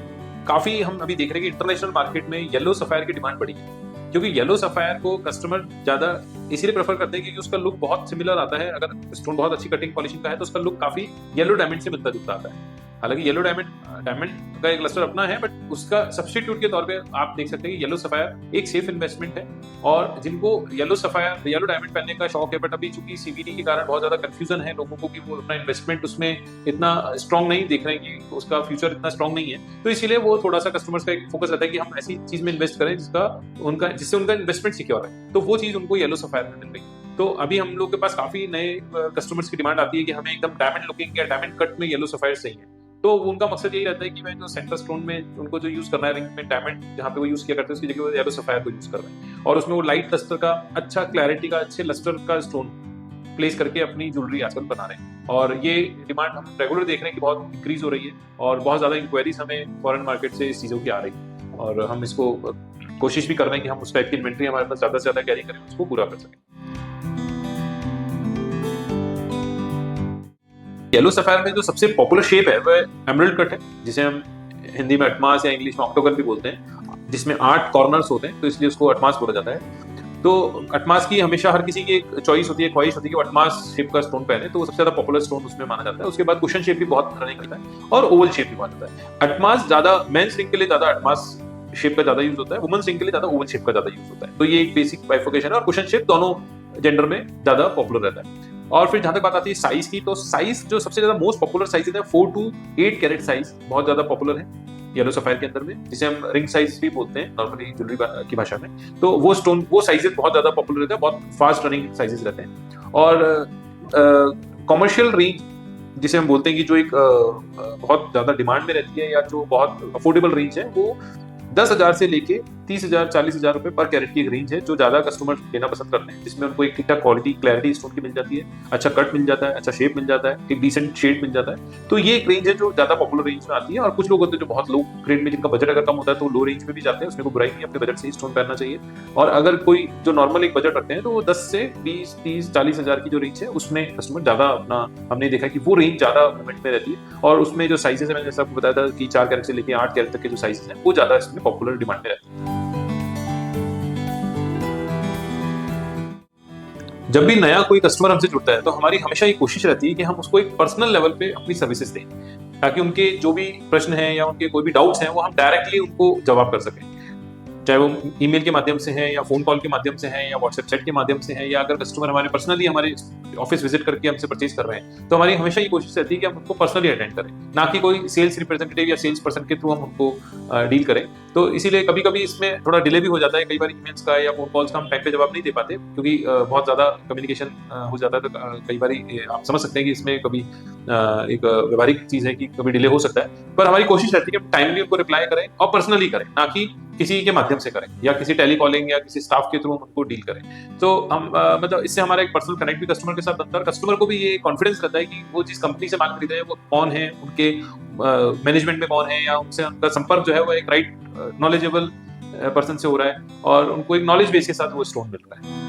काफी हम अभी देख रहे हैं कि इंटरनेशनल मार्केट में येलो सफायर की डिमांड बढ़ी है। क्योंकि येलो सफायर को कस्टमर ज़्यादा इसीलिए प्रेफर करते हैं क्योंकि उसका लुक बहुत सिमिलर आता है। अगर स्टोन बहुत अच्छी कटिंग पॉलिशिंग का है तो उसका लुक काफ़ी येलो डायमंड से मिलता जुलता आता है। हालांकि येलो डायमंड का एक लस्टर अपना है, बट उसका सब्स्टिट्यूट के तौर पे आप देख सकते हैं कि येलो सफायर एक सेफ इन्वेस्टमेंट है। और जिनको येलो डायमंड पहनने का शौक है, बट अभी चूंकि सीवीडी के कारण बहुत ज्यादा कंफ्यूजन है लोगों को कि वो अपना इन्वेस्टमेंट उसमें इतना स्ट्रांग नहीं देख रहे हैं कि उसका फ्यूचर इतना स्ट्रांग नहीं है, तो इसीलिए वो थोड़ा सा कस्टमर्स का एक फोकस रहता है कि हम ऐसी चीज में इन्वेस्ट करें जिससे उनका इन्वेस्टमेंट सिक्योर है। तो वो चीज उनको येलो सफायर में मिल रही है। तो अभी हम लोग के पास काफी नए कस्टमर्स की डिमांड आती है कि हमें एकदम डायमंड लुकिंग या डायमंड कट में येलो सफायर चाहिए। तो उनका मकसद यही रहता है कि मैं जो सेंटर स्टोन में उनको जो यूज करना है रिंग में डायमंड जहाँ पे वो यूज किया करते हैं उसकी जगह वो येलो सफायर को यूज कर रहे हैं, और उसमें वो लाइट लस्टर का अच्छा क्लैरिटी का अच्छे लस्टर का स्टोन प्लेस करके अपनी ज्वेलरी आजकल बना रहे हैं। और ये डिमांड हम रेगुलर देख रहे हैं कि बहुत इंक्रीज हो रही है और बहुत ज्यादा इंक्वायरीज हमें फॉरेन मार्केट से इस चीजों की आ रही है, और हम इसको कोशिश भी कर रहे हैं कि हम उस टाइप की इन्वेंट्री हमारे पास ज्यादा से ज्यादा कैरी करें, उसको पूरा कर सकें। येलो सफायर में जो सबसे पॉपुलर शेप है वह एमरल्ड कट है, जिसे हम हिंदी में अटमास या इंग्लिश में ऑक्टोगन भी बोलते हैं, जिसमें 8 कॉर्नर्स होते हैं, तो इसलिए उसको अटमास बोला जाता है। तो अटमास की हमेशा हर किसी की एक चॉइस होती है, ख्वाहिश होती है कि अटमास शेप का स्टोन पहने, तो वो सबसे ज्यादा पॉपुलर स्टोन उसमें माना जाता है। उसके बाद कुशन शेप भी बहुत रनिंग करता है और ओवल शेप भी माना जाता है। अटमास ज्यादा मेंस रिंग के लिए ज्यादा अटमास शेप का ज्यादा यूज होता है, वुमेन्स रिंग के लिए ज्यादा ओवल शेप का ज्यादा यूज होता है। तो ये एक बेसिक बाइफिकेशन है, और कुशन शेप दोनों जेंडर में ज्यादा पॉपुलर रहता है। और फिर जहां तक बात आती है साइज की, तो साइज जो सबसे ज्यादा मोस्ट पॉपुलर साइज है 4 to 8 कैरेट साइज बहुत ज्यादा पॉपुलर है येलो सफायर के अंदर में, जिसे हम रिंग साइज भी बोलते हैं नॉर्मली ज्वेलरी की भाषा में। तो वो साइजेस बहुत ज्यादा पॉपुलर रहते हैं, बहुत फास्ट रनिंग साइजेस रहते हैं। और कॉमर्शियल रेंज जिसे हम बोलते हैं कि जो एक बहुत ज्यादा डिमांड में रहती है या जो बहुत अफोर्डेबल रेंज है, वो 10,000 से लेके 30,000 40,000 रुपए पर कैरेट की एक रेंज है, जो ज्यादा कस्टमर लेना पसंद करते हैं, जिसमें उनको एक ठीक ठाक क्वालिटी क्लैरिटी स्टोन की मिल जाती है, अच्छा कट मिल जाता है, अच्छा शेप मिल जाता है, एक डिसेंट शेड मिल जाता है। तो ये एक रेंज है जो ज्यादा पॉपुलर रेंज में आती है। और कुछ लोग होते हैं जो बहुत लो ग्रेड में, जिनका बजट अगर कम होता है तो लो रेंज में भी जाते हैं, उसमें कोई बुराई नहीं, अपने बजट से ही स्टोन पहनना चाहिए। और अगर कोई जो नॉर्मल एक बजट रखते हैं तो वो 10 से 20 30 40,000 की जो रेंज है उसमें कस्टमर ज्यादा अपना, हमने देखा कि वो रेंज ज्यादा मूवमेंट में रहती है। और उसमें जो साइजेस है, मैंने जैसा आपको बताया था कि 4 कैरेट से लेकर 8 कैरेट तक के जो साइजेस हैं वो ज्यादा इसमें पॉपुलर डिमांड में रहते हैं। जब भी नया कोई कस्टमर हमसे जुड़ता है तो हमारी हमेशा ये कोशिश रहती है कि हम उसको एक पर्सनल लेवल पे अपनी सर्विसेज दें, ताकि उनके जो भी प्रश्न हैं या उनके कोई भी डाउट्स हैं वो हम डायरेक्टली उनको जवाब कर सकें, चाहे वो ईमेल के माध्यम से है या फोन कॉल के माध्यम से है या व्हाट्सएप चैट के माध्यम से है, या अगर कस्टमर हमारे पर्सनली हमारे ऑफिस विजिट करके हमसे परचेज कर रहे हैं तो हमारी हमेशा ये कोशिश रहती है कि हम उनको पर्सनली अटेंड करें, ना कि कोई सेल्स रिप्रेजेंटेटिव या सेल्स पर्सन के थ्रू हम उनको डील करें। तो इसीलिए कभी कभी इसमें थोड़ा डिले भी हो जाता है, कई बार ईमेल्स का या फोन कॉल्स का हम टाइम पे जवाब नहीं दे पाते क्योंकि बहुत ज्यादा कम्युनिकेशन हो जाता है। तो कई बार आप समझ सकते हैं कि इसमें कभी एक व्यवहारिक चीज है कि कभी डिले हो सकता है, पर हमारी कोशिश रहती है कि हम टाइमली उनको रिप्लाई करें और पर्सनली करें, ना कि किसी के माध्यम से करें या किसी टेली कॉलिंग या किसी स्टाफ के थ्रू उनको डील करें। तो हम मतलब इससे हमारा एक पर्सनल कनेक्ट भी कस्टमर के साथ बनता है, और कस्टमर को भी ये कॉन्फिडेंस रहता है कि वो जिस कंपनी से माल खरीद रहे हैं वो कौन है, उनके मैनेजमेंट में कौन है, या उनसे उनका संपर्क जो है वो एक राइट नॉलेजेबल पर्सन से हो रहा है और उनको एक नॉलेज बेस के साथ वो स्टोन मिल रहा है।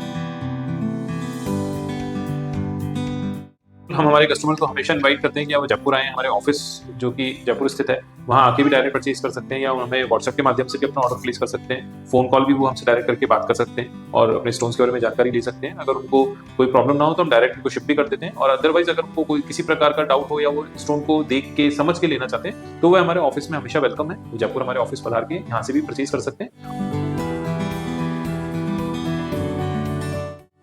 हम हमारे कस्टमर को हमेशा इनवाइट करते हैं कि वो जयपुर आए, हमारे ऑफिस जो कि जयपुर स्थित है वहाँ आके भी डायरेक्ट परचेज कर सकते हैं, या हमें व्हाट्सएप के माध्यम से भी अपना ऑर्डर प्लेस कर सकते हैं, फोन कॉल भी वो हमसे डायरेक्ट करके बात कर सकते हैं और अपने स्टोन्स के बारे में जानकारी ले सकते हैं। अगर उनको कोई प्रॉब्लम ना हो तो हम डायरेक्ट उनको शिप भी कर देते हैं, और अदरवाइज अगर उनको कोई किसी प्रकार का डाउट हो या वो स्टोन को देख के समझ के लेना चाहते हैं तो वो हमारे ऑफिस में हमेशा वेलकम है। वो जयपुर हमारे ऑफिस पधार के यहाँ से भी परचेज कर सकते हैं।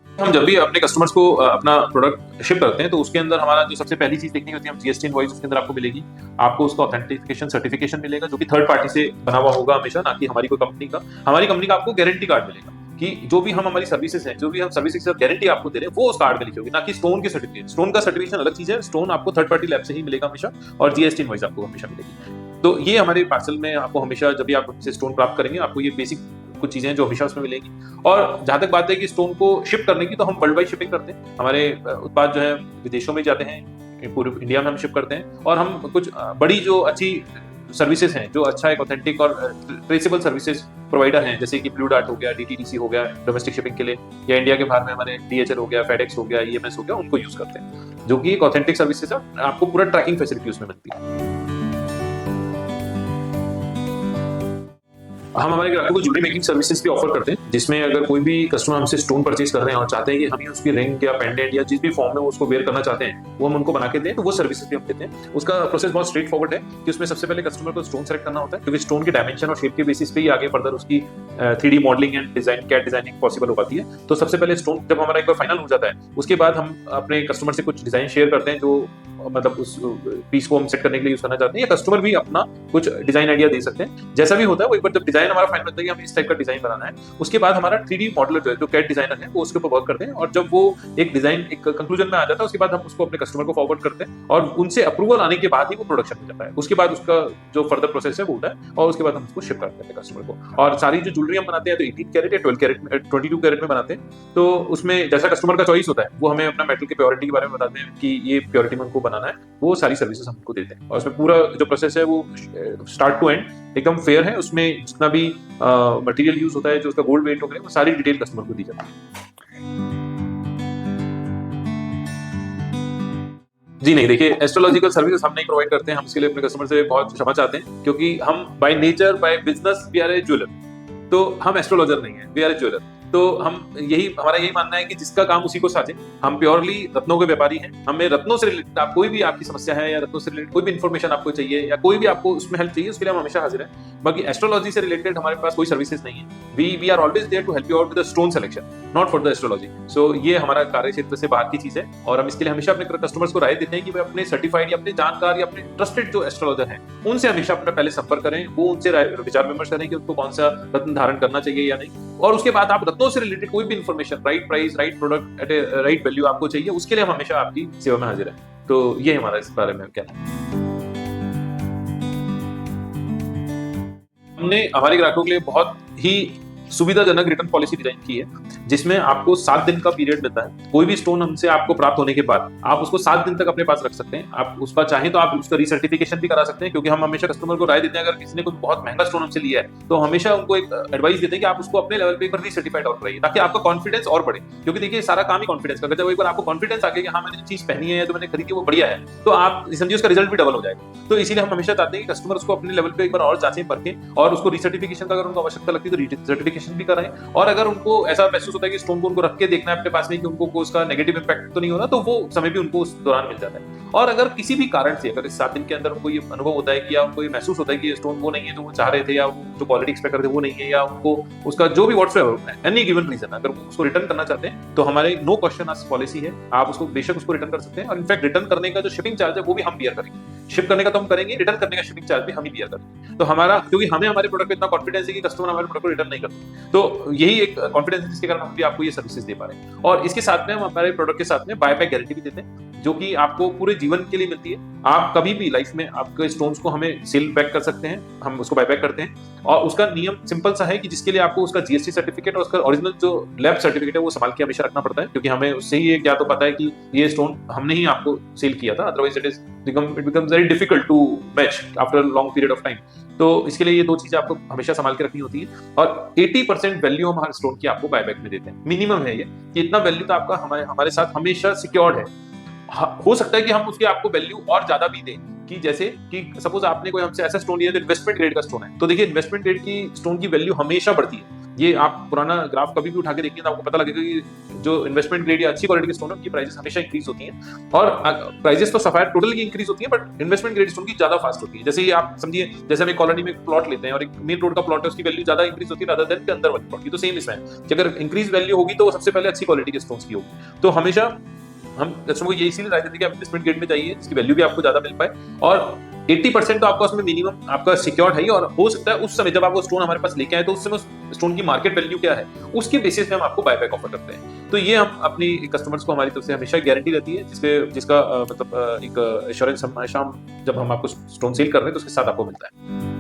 हम जब भी अपने कस्टमर्स को अपना प्रोडक्ट शिप करते हैं तो उसके अंदर हमारा जो सबसे पहली चीज देखनी होती है, हम जीएसटी इनवॉइस उसके अंदर आपको मिलेगी, आपको उसका ऑथेंटिफिकेशन सर्टिफिकेशन मिलेगा जो कि थर्ड पार्टी से बना हुआ होगा हमेशा, ना कि हमारी कोई कंपनी का। हमारी कंपनी का आपको गारंटी कार्ड मिलेगा कि जो भी हम हमारी सर्विसेज हैं, जो भी हम सर्विसेज की गारंटी आपको दे रहे हैं वो उस कार्ड में लिखी होगी, ना कि स्टोन की सर्टिफिकेट। स्टोन का सर्टिफिकेशन अलग चीज है, स्टोन आपको थर्ड पार्टी लैब से ही मिलेगा हमेशा, और जीएसटी इनवॉइस आपको हमेशा मिलेगी। तो ये हमारे पार्सल में आपको हमेशा, जब भी आप हमसे स्टोन प्राप्त करेंगे, आपको ये बेसिक कुछ चीजें जो हमेशा उसमें मिलेंगी। और जहां तक बात है कि स्टोन को शिप करने की, तो हम वर्ल्ड वाइड शिपिंग करते हैं। हमारे उत्पाद जो है विदेशों में जाते हैं, पूरे इंडिया में हम शिप करते हैं, और हम कुछ बड़ी जो अच्छी सर्विसेज हैं, जो अच्छा एक ऑथेंटिक और ट्रेसेबल सर्विसेज प्रोवाइडर हैं, जैसे कि ब्लू डार्ट हो गया, डीटीडीसी हो गया डोमेस्टिक शिपिंग के लिए, या इंडिया के बाहर में हमारे डीएचएल हो गया, फेडेक्स हो गया, ईएमएस हो गया, उनको यूज करते हैं, जो कि एक ऑथेंटिक सर्विसेज है। आपको पूरा ट्रैकिंग फैसिलिटी उसमें मिलती है। हम हमारे ग्राहकों को ज्वेलरी मेकिंग सर्विसेज भी ऑफर करते हैं, जिसमें अगर कोई भी कस्टमर हमसे स्टोन परचेज कर रहे हैं और चाहते हैं कि हम ही उसकी रिंग या पेंडेंट या जिस भी फॉर्म में वो उसको वेयर करना चाहते हैं वो हम उनको बना के दें, तो वो सर्विसेज भी हम देते हैं। उसका प्रोसेस बहुत स्ट्रेट फॉरवर्ड है कि उसमें सबसे पहले कस्टमर को स्टोन सेलेक्ट करना होता है, क्योंकि स्टोन के डायमेंशन और शेप के बेसिस पे ही आगे फर्दर उसकी 3D modelling and design CAD designing possible हो पाती है। तो सबसे पहले स्टोन जब हमारा एक बार फाइनल हो जाता है, उसके बाद हम अपने कस्टमर से कुछ डिजाइन शेयर करते हैं जो मतलब उस पीस को हम सेट करने के लिए यूज करना चाहते हैं, या कस्टमर भी अपना कुछ डिजाइन आइडिया दे सकते हैं। जैसा भी होता है वो एक बार जब डिजाइन हमारा फाइनल होता है कि हमें इस टाइप का डिजाइन बनाना है, उसके बाद हमारा 3D मॉडलर जो कैट डिजाइनर है वो उसके ऊपर वर्क करते हैं, और जब वो एक डिजाइन एक कंक्लूजन में आ जाता है उसके बाद हम उसको अपने कस्टमर को फॉरवर्ड करते हैं, और उनसे अप्रूवल आने के बाद ही वो प्रोडक्शन में जाता है। उसके बाद उसका जो फर्दर प्रोसेस है वो होता है, और उसके बाद हम उसको शिप करते हैं कस्टमर को। और सारी जो ज्वेलरी हम बनाते हैं तो 18 कैरेट या 12 कैरेट में 22 कैरेट में बनाते हैं, तो उसमें जैसा कस्टमर का चॉइस होता है वो हमें अपना मेटल की प्योरिटी के बारे में बताते हैं कि ये प्योरिटी में उनको बनाना है, वो सारी सर्विसेज हम उनको देते हैं। और उसमें पूरा जो प्रोसेस है वो स्टार्ट टू एंड एकदम फेयर है, उसमें जितना भी मटेरियल यूज होता है, जो उसका गोल्ड वेट वगैरह, वो सारी डिटेल कस्टमर को दी जाती है। जी नहीं, देखिए एस्ट्रोलॉजिकल सर्विसेज हम नहीं प्रोवाइड करते हैं, हम इसके लिए अपने कस्टमर से बहुत क्षमा चाहते हैं, क्योंकि हम by nature by business we are a jeweller, तो हम एस्ट्रोलॉजर नहीं है, वी आर ए ज्वेलर। तो हम हमारा यही मानना है कि जिसका काम उसी को साझे। हम प्योरली रत्नों के व्यापारी हैं, हमें रत्नों से रिलेटेड आप कोई भी आपकी समस्या है या रत्नों से रिलेटेड कोई भी इन्फॉर्मेशन आपको चाहिए या कोई भी आपको उसमें हेल्प चाहिए, उसके लिए हम हमेशा हाजिर हैं। बाकी एस्ट्रोलॉजी से रिलेटेड हमारे पास कोई सर्विसेज नहीं है। We are always there to help you out with the stone selection, not for the astrology. So ये हमारा कार्य क्षेत्र से बाहर की चीज है, और हम इसके लिए हमेशा अपने कस्टमर्स को राय देते हैं कि वे अपने सर्टिफाइड या अपने जानकार या अपने ट्रस्टेड जो एस्ट्रोलॉजर हैं उनसे हमेशा अपना पहले संपर्क करें, वो उनसे विचार विमर्श करें कि उनको कौन सा रत्न धारण करना चाहिए या नहीं, और उसके बाद आप रत्नों से रिलेटेड कोई भी information, right price, right product at A right value आपको चाहिए, उसके लिए हम हमेशा आपकी सेवा में हाजिर हैं। तो ये हमारा इस बारे में कहना है। हमने हमारे ग्राहकों के लिए बहुत ही सुविधाजनक रिटर्न पॉलिसी डिजाइन की है, जिसमें आपको 7 दिन का पीरियड मिलता है। कोई भी स्टोन हमसे आपको प्राप्त होने के बाद आप उसको 7 दिन तक अपने पास रख सकते हैं। आप उसका चाहें तो आप उसका रीसर्टिफिकेशन भी करा सकते हैं, क्योंकि हम हमेशा कस्टमर को राय देते हैं, अगर किसी ने कोई बहुत महंगा स्टोन हमसे लिया है तो हमेशा उनको एक एडवाइस देते हैं कि आप उसको अपने लेवल पे एक बार रीसर्टिफाइड और कराइए, ताकि आपका कॉन्फिडेंस और बढ़े। क्योंकि देखिए सारा काम ही कॉन्फिडेंस का, जब एक बार आपको कॉन्फिडेंस आ गया कि हाँ मैंने जो चीज पहनी है या जो मैंने खरीदी वो बढ़िया है, तो आप समझिए उसका रिजल्ट भी डबल हो जाएगा। तो इसीलिए हम हमेशा चाहते हैं कि कस्टमर उसको अपने लेवल पे एक बार और जांचें परखें, और उसको रीसर्टिफिकेशन का अगर उनको आवश्यकता लगती है तो रीसर्टिफिकेशन भी कराएं। और अगर उनको ऐसा महसूस होता है कि स्टोन को उनको रख के देखना है अपने पास में कि उनको उसका नेगेटिव इम्पैक्ट तो नहीं हो रहा, तो वो समय भी उनको उस दौरान मिल जाता है। और अगर किसी भी कारण से अगर इस 7 दिन के अंदर उनको ये अनुभव होता है कि या उनको ये महसूस होता है कि ये स्टोन वो नहीं है जो वो चाह रहे थे, या जो क्वालिटी एक्सपेक्ट करते थे वो नहीं है, या उनको उसका जो भी व्हाट्सएवर एनी गिवन रीजन अगर वो उसको रिटर्न करना चाहते हैं, तो हमारे नो क्वेश्चन आस्क्ड पॉलिसी है, आप उसको बेशक उसको रिटर्न कर सकते हैं। और इनफैक्ट रिटर्न करने का जो शिपिंग चार्ज है वो भी हम बियर करेंगे। शिप करने का तो हम करेंगे, रिटर्न करने का शिपिंग चार्ज भी हम ही बियर करेंगे। तो हमारा, क्योंकि हमें हमारे प्रोडक्ट पे इतना कॉन्फिडेंस है कि कस्टमर हमारे प्रोडक्ट को रिटर्न नहीं करते, तो यही एक कॉन्फिडेंस है जिसके कारण हम भी आपको ये सर्विसेज दे पा रहे हैं। और इसके साथ में हम हमारे प्रोडक्ट के साथ में बाय बैक गारंटी भी देते हैं, जो कि आपको पूरे जीवन के लिए मिलती है। आप कभी भी लाइफ में आपके स्टोन्स को हमें सेल बैक कर सकते हैं, हम उसको बाय बैक करते हैं। और उसका नियम सिंपल सा है कि जिसके लिए आपको उसका जीएसटी सर्टिफिकेट और उसका ओरिजिनल जो लैब सर्टिफिकेट है वो संभाल के हमेशा रखना पड़ता है, क्योंकि हमें उससे ही क्या तो पता है कि ये स्टोन हमने ही आपको सेल किया था, otherwise it becomes very difficult to match after long period of time. तो इसके लिए ये 2 चीजें आपको हमेशा संभाल के रखनी होती है। और 80% वैल्यू हम हर स्टोन की आपको बायबैक में देते हैं, मिनिमम है ये कि इतना वैल्यू तो आपका हमारे साथ हमेशा सिक्योर्ड है। हो सकता है कि हम उसकी आपको वैल्यू और ज्यादा भी दें, कि जैसे कि सपोज आपने कोई हमसे ऐसा स्टोन लिया जो इन्वेस्टमेंट ग्रेड का स्टोन है, तो देखिए इन्वेस्टमेंट ग्रेड की स्टोन की वैल्यू हमेशा बढ़ती है। ये आप पुराना ग्राफ कभी भी उठा के देखिए तो आपको पता लगेगा कि जो इन्वेस्टमेंट ग्रेड या अच्छी क्वालिटी के स्टोन है उनकी प्राइसेस हमेशा इंक्रीज होती हैं। और प्राइसेस तो सफायर टोटल की इंक्रीज होती है, बट इन्वेस्टमेंट ग्रेड स्टोन की ज्यादा फास्ट होती है। जैसे ये आप समझिए, जैसे हम एक कॉलोनी में प्लॉट लेते हैं और एक मेन रोड का प्लॉट है, उसकी वैल्यू ज्यादा इंक्रीज होती है रादर देन के अंदर वाले प्लॉट की। तो सेम इसमें कि अगर इंक्रीज वैल्यू होगी तो सबसे पहले अच्छी क्वालिटी के स्टोन्स की होगी। तो हमेशा हम कस्टमर को ये इसीलिए राय देते हैं कि आप इन्वेस्टमेंट ग्रेड में जाइए, जिसकी वैल्यू भी आपको ज्यादा मिल पाए। और 80% तो आपका उसमें मिनिमम आपका सिक्योर्ड है ही, और हो सकता है उस समय जब आप वो स्टोन हमारे पास लेके आए तो उस समय उस स्टोन की मार्केट वैल्यू क्या है उसके बेसिस पे हम आपको बायबैक ऑफर करते हैं। तो ये हम अपनी कस्टमर्स को हमारी तरफ से हमेशा गारंटी रहती है, जिसका मतलब एक एश्योरेंस हमेशा जब हम आपको स्टोन सेल कर रहे हैं तो उसके साथ आपको मिलता है।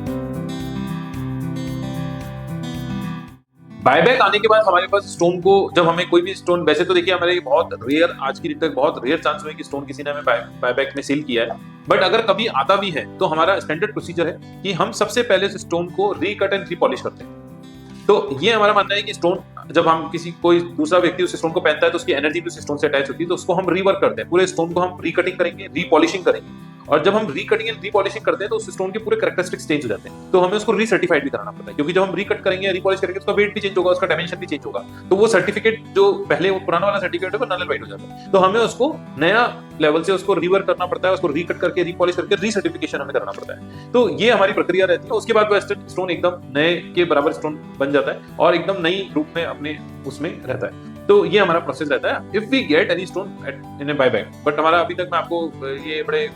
बायबैक आने के बाद हमारे पास स्टोन को, जब हमें कोई भी स्टोन, वैसे तो देखिए हमारे बहुत रेयर, आज की डेट तक बहुत रेयर चांस हुए कि स्टोन किसी ने हमें बायबैक में सेल किया है, बट अगर कभी आता भी है तो हमारा स्टैंडर्ड प्रोसीजर है कि हम सबसे पहले से स्टोन को रीकट एंड रीपॉलिश करते हैं। तो ये हमारा मानना है कि स्टोन जब हम कोई दूसरा व्यक्ति उस स्टोन को पहनता है तो उसकी एनर्जी भी उस स्टोन से अटैच होती है, तो उसको हम रीवर्क करते हैं, पूरे स्टोन को हम रीकटिंग करेंगे, रीपॉलिशिंग करेंगे, और जब हम रीकटिंग एंड रीपॉलिशिंग करते हैं तो उस स्टोन के पूरे कैरेक्टरिस्टिक्स चेंज हो जाते हैं, तो हमें उसको रीसर्टिफाइड भी कराना पड़ता है, क्योंकि जब हम रीकट करेंगे रीपॉलिश करेंगे उसका वेट भी चेंज होगा, उसका डायमेंशन भी चेंज होगा, तो वो सर्टिफिकेट जो पहले वो पुराना वाला सर्टिफिकेट है वो नल वाइड हो जाता है। तो हमें उसको नया लेवल से उसको रिवर करना पड़ता है, उसको रीकट करके रीपॉलिश करके रीसर्टिफिकेशन हमें करना पड़ता है। तो ये हमारी प्रक्रिया रहती है। उसके बाद वो स्टोन एकदम नए के बराबर स्टोन बन जाता है और एकदम नई रूप में अपने उसमें रहता है। तो ये हमारा प्रोसेस रहता है if we get any stone in a buyback. But हमारा अभी तक मैं आपको ये मेरे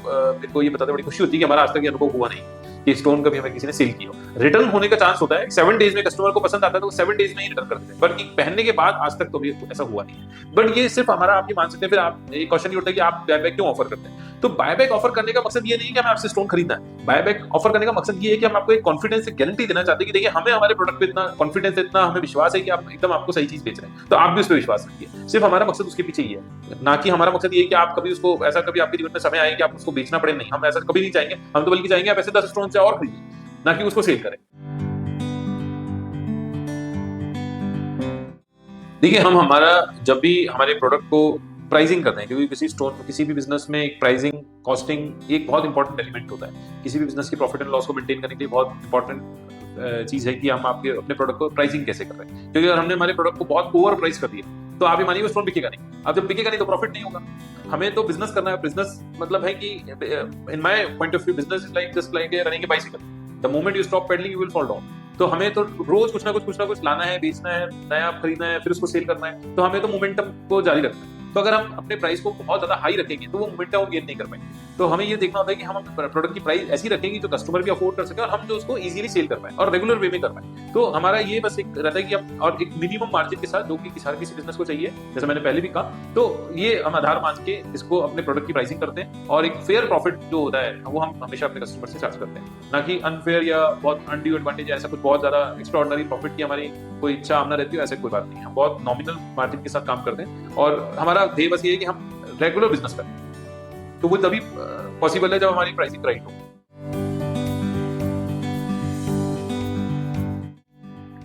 को ये बताते बड़ी खुशी होती है कि हमारा आज तक ये अनुभव हुआ नहीं कि स्टोन कभी हमें किसी ने सेल किया। रिटर्न होने का चांस होता है 7 डेज में, कस्टमर को पसंद आता है तो 7 डेज में ही रिटर्न कर देते हैं, बट पहनने के बाद आज तक तो भी ऐसा हुआ नहीं है। बट ये सिर्फ हमारा, आप ये मान सकते हैं। फिर आप एक क्वेश्चन ये उठता है कि आप बायबैक क्यों ऑफर करते हैं? तो बायबैक ऑफर करने का मकसद ये नहीं है कि हमें आपसे स्टोन खरीदना है। बायबैक ऑफर करने का मकसद ये है कि हम आपको एक कॉन्फिडेंस से गारंटी देना चाहते हैं कि देखिए हमें हमारे प्रोडक्ट पे इतना कॉन्फिडेंस है, इतना हमें विश्वास है कि आप एकदम आपको सही चीज बेच रहे हैं, तो आप भी उस पर विश्वास रखिए। सिर्फ हमारा मकसद उसके पीछे ही है, ना कि हमारा मकसद ये है कि आप कभी उसको ऐसा कभी आपके जीवन में समय आए कि आप उसको बेचना पड़े। नहीं, हम ऐसा कभी नहीं चाहेंगे। हम तो बल्कि चाहेंगे आप ऐसे 10 स्टोन से और खरीदें, ना कि उसको सेल करें। देखिए हम हमारा जब भी हमारे प्रोडक्ट को प्राइसिंग करते हैं, क्योंकि किसी स्टोर किसी भी बिजनेस में एक प्राइसिंग कॉस्टिंग एक बहुत इंपॉर्टेंट एलिमेंट होता है। किसी भी बिजनेस की प्रॉफिट एंड लॉस को मेंटेन करने के लिए बहुत इंपॉर्टेंट चीज है कि हम आपके अपने प्रोडक्ट को प्राइसिंग कैसे कर रहे हैं। क्योंकि अगर हमने हमारे प्रोडक्ट को बहुत ओवर प्राइस कर दिया तो आप ये मानिए वो स्टोन बिकेगा नहीं। अब जब बिकेगा नहीं तो प्रॉफिट नहीं होगा। हमें तो बिजनेस करना है। बिजनेस मतलब है कि in my point of view business is like just like running A bicycle. The moment you stop pedalling you will fall down. तो हमें तो रोज कुछ ना कुछ लाना है, बेचना है, नया खरीदना है, फिर उसको सेल करना है। तो हमें तो मोमेंटम को जारी रखना है। तो अगर हम अपने प्राइस को बहुत ज्यादा हाई रखेंगे तो वो मोमेंटम गेन नहीं कर पाएंगे। तो हमें ये देखना होता है कि हम अपने प्रोडक्ट की प्राइस ऐसी रखेंगे जो कस्टमर भी अफोर्ड कर सके और हम जो उसको इजीली सेल कर पाए और रेगुलर वे में कर पाए। तो हमारा ये बस एक रहता है कि हम और एक मिनिमम मार्जिन के साथ, जो कि किसी बिजनेस को चाहिए, जैसे मैंने पहले भी कहा। तो ये हम आधार मान के इसको अपने प्रोडक्ट की प्राइसिंग करते हैं और एक फेयर प्रॉफिट जो होता है वो हम हमेशा अपने कस्टमर से चार्ज करते हैं, ना कि अनफेयर या बहुत अनड्यू एडवांटेज ऐसा कुछ बहुत ज्यादा एक्स्ट्राऑर्डिनरी प्रॉफिट की हमारी कोई इच्छा आमना रहती है। ऐसे कोई बात नहीं है। हम बहुत नॉमिनल मार्जिन के साथ काम करते हैं और हमारा ध्येय बस ये है कि हम रेगुलर बिजनेस करें। तो वो तभी पॉसिबल है जब हमारी प्राइसिंग राइट हो।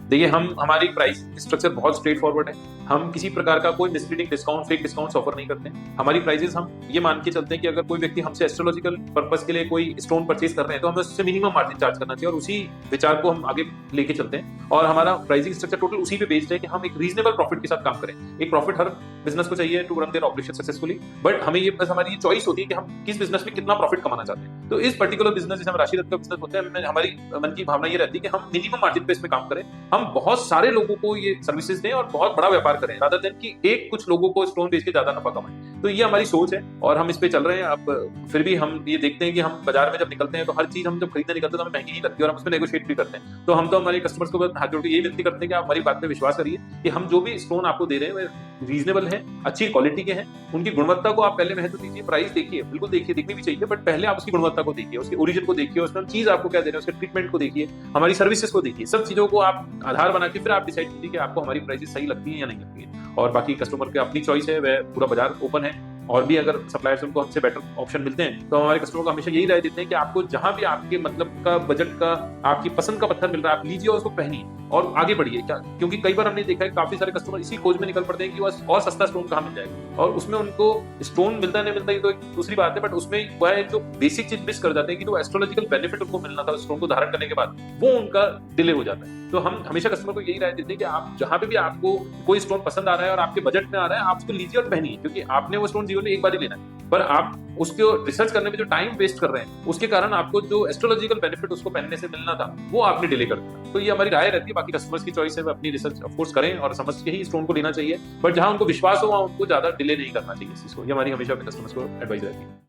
देखिए हमारी प्राइस स्ट्रक्चर बहुत स्ट्रेट फॉरवर्ड है। हम किसी प्रकार का कोई misleading discount, fake discount offer नहीं करते हैं। हमारी प्राइसेस हम ये मान के चलते हैं कि अगर कोई व्यक्ति हमसे एस्ट्रोलॉजिकल पर्पस के लिए कोई स्टोन परचेज कर रहे हैं तो हमें उससे मिनिमम मार्जिन चार्ज करना चाहिए और उसी विचार को हम आगे लेके चलते हैं। और हमारा प्राइसिंग स्ट्रक्चर टोटल उसी पे बेस्ड है कि हम एक रीजनेबल प्रॉफिट के साथ काम करें। एक प्रॉफिट हर बिजनेस को चाहिए to run their operation successfully, but हमें ये बस हमारी चॉइस होती है कि हम किस बिजनेस में कितना प्रॉफिट कमाना चाहते हैं। तो इस पर्टिकुलर बिजनेस जैसे हम राशि रथ का बिजनेस होता है, हमारी मन की भावना ये रहती है कि हम मिनिमम मार्जिन पे इसमें काम करें, हम बहुत सारे लोगों को ये सर्विसेज दें और बहुत बड़ा व्यापार करें, रादर देन कि एक कुछ लोगों को स्टोन बेच के ज्यादा नफा कमाएं। तो ये हमारी सोच है और हम इस पे चल रहे हैं। अब फिर भी हम ये देखते हैं कि हम बाजार में जब निकलते हैं तो हर चीज हम जब खरीदने निकलते हैं तो हमें महंगी नहीं लगती और हम उसमें नेगोशिएट भी करते हैं। तो हम तो हमारे कस्टमर्स को हाथ जोड़ के यही विनती करते हैं कि आप हमारी बात पे विश्वास करिए कि हम जो भी स्टोन आपको दे रहे हैं वो रीजनेबल है, अच्छी क्वालिटी के हैं। उनकी गुणवत्ता को आप पहले महत्व दीजिए। प्राइस देखिए, बिल्कुल देखिए, देखनी भी चाहिए, बट पहले आप उसकी गुणवत्ता को देखिए, उसके ओरिजिन को देखिए, उसमें चीज आपको क्या दे रहे हैं, उसके ट्रीटमेंट को देखिए, हमारी सर्विसेज को देखिए। सब चीजों को आप आधार बना के फिर आप डिसाइड कीजिए कि आपको हमारी प्राइसेस सही लगती है या नहीं लगती है। और बाकी कस्टमर की अपनी चॉइस है, वह पूरा बाजार ओपन है। और भी अगर सप्लायर्स उनको हमसे बेटर ऑप्शन मिलते हैं तो हमारे कस्टमर को हमेशा यही राय देते हैं कि आपको जहां भी आपके मतलब का बजट का, आपकी पसंद का पत्थर मिल रहा है, आप लीजिए और उसको पहनिए और आगे बढ़िए। क्या, क्योंकि कई बार हमने देखा है काफी सारे कस्टमर इसी खोज में निकल पड़ते हैं कि और सस्ता स्टोन कहाँ मिल जाएगा, और उसमें उनको स्टोन मिलता नहीं मिलता ये तो एक दूसरी बात है, बट उसमें वह जो बेसिक चीज मिस कर जाते हैं कि जो एस्ट्रोलॉजिकल बेनिफिट उनको मिलना था स्टोन को धारण करने के बाद, वो उनका डिले हो जाता है। तो हम हमेशा कस्टमर को यही राय देते हैं कि आप जहां पे भी आपको कोई स्टोन पसंद आ रहा है और आपके बजट में आ रहा है, आप उसको लीजिए और पहनिए, क्योंकि आपने वो स्टोन जीवन में एक बार ही लेना है। पर आप उसको रिसर्च करने में जो टाइम वेस्ट कर रहे हैं उसके कारण आपको जो एस्ट्रोलॉजिकल बेनिफिट उसको पहनने से मिलना था वो आपने डिले कर दिया। तो ये हमारी राय रहती है। बाकी कस्टमर्स की चॉइस है, वो अपनी रिसर्च ऑफ कोर्स करें और समझ के ही स्टोन को लेना चाहिए, बट जहां उनको विश्वास हो वहां उनको ज्यादा डिले नहीं करना चाहिए इस चीज को। ये हमारी हमेशा अपने कस्टमर्स को एडवाइस रहती है।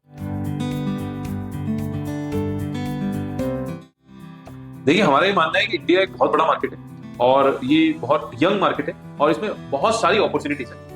देखिए हमारा ये मानना है कि इंडिया एक बहुत बड़ा मार्केट है और ये बहुत यंग मार्केट है और इसमें बहुत सारी अपॉर्चुनिटीज है।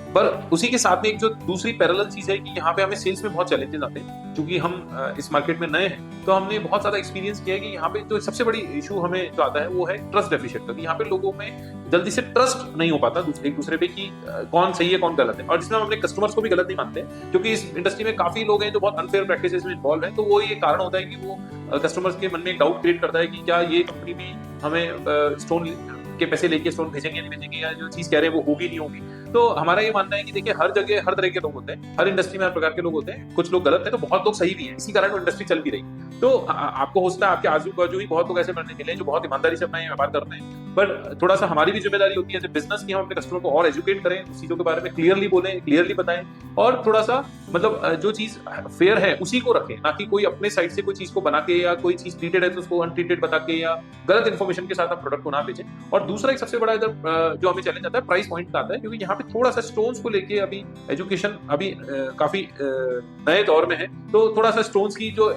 पर उसी के साथ में एक जो दूसरी पैरेलल चीज है कि यहाँ पे हमें सेल्स में बहुत चैलेंजेस आते हैं, क्योंकि हम इस मार्केट में नए हैं। तो हमने बहुत ज्यादा एक्सपीरियंस किया है कि यहाँ पे जो सबसे बड़ी इशू हमें जो आता है वो है ट्रस्ट डेफिशिएंट का। यहाँ पे लोगों में जल्दी से ट्रस्ट नहीं हो पाता एक दूसरे पे कि कौन सही है कौन गलत है, और जिसमें हम अपने कस्टमर्स को भी गलत नहीं मानते, क्योंकि इस इंडस्ट्री में काफी लोग हैं जो बहुत अनफेयर प्रैक्टिसेस में इन्वॉल्व हैं। तो वो ये कारण होता है कि वो कस्टमर्स के मन में एक डाउट क्रिएट करता है कि क्या ये कंपनी भी हमें स्टोन के पैसे लेके स्टोन भेजेंगे नहीं भेजेंगे, या जो चीज कह रहे हैं वो होगी नहीं होगी। तो हमारा ये मानना है कि देखिए हर जगह हर तरह के लोग होते हैं, हर इंडस्ट्री में हर प्रकार के लोग होते हैं, कुछ लोग गलत हैं तो बहुत लोग सही भी हैं, इसी कारण वो इंडस्ट्री चल भी रही। तो आपको हो सकता है आपके आजू बाजू ही बहुत लोग ऐसे बनने मिले जो बहुत ईमानदारी से अपना ये व्यापार करते हैं, पर थोड़ा सा हमारी भी जिम्मेदारी होती है बिजनेस की, हम अपने कस्टमर को और एजुकेट करें, उस चीजों के बारे में क्लियरली बोलें, क्लियरली बताएं, और थोड़ा सा मतलब जो चीज फेयर है उसी को रखें, ना कि कोई अपने साइड से कोई चीज को बना के या कोई चीज ट्रीटेड है तो उसको अनट्रीटेड बता के या गलत इन्फॉर्मेशन के साथ आप प्रोडक्ट को ना बेचें। और दूसरा एक सबसे बड़ा इधर जो हमें चैलेंज आता है प्राइस पॉइंट का आता है, क्योंकि यहाँ पे थोड़ा सा स्टोन्स को लेके अभी एजुकेशन अभी काफी नए दौर में है, तो थोड़ा सा स्टोन्स की जो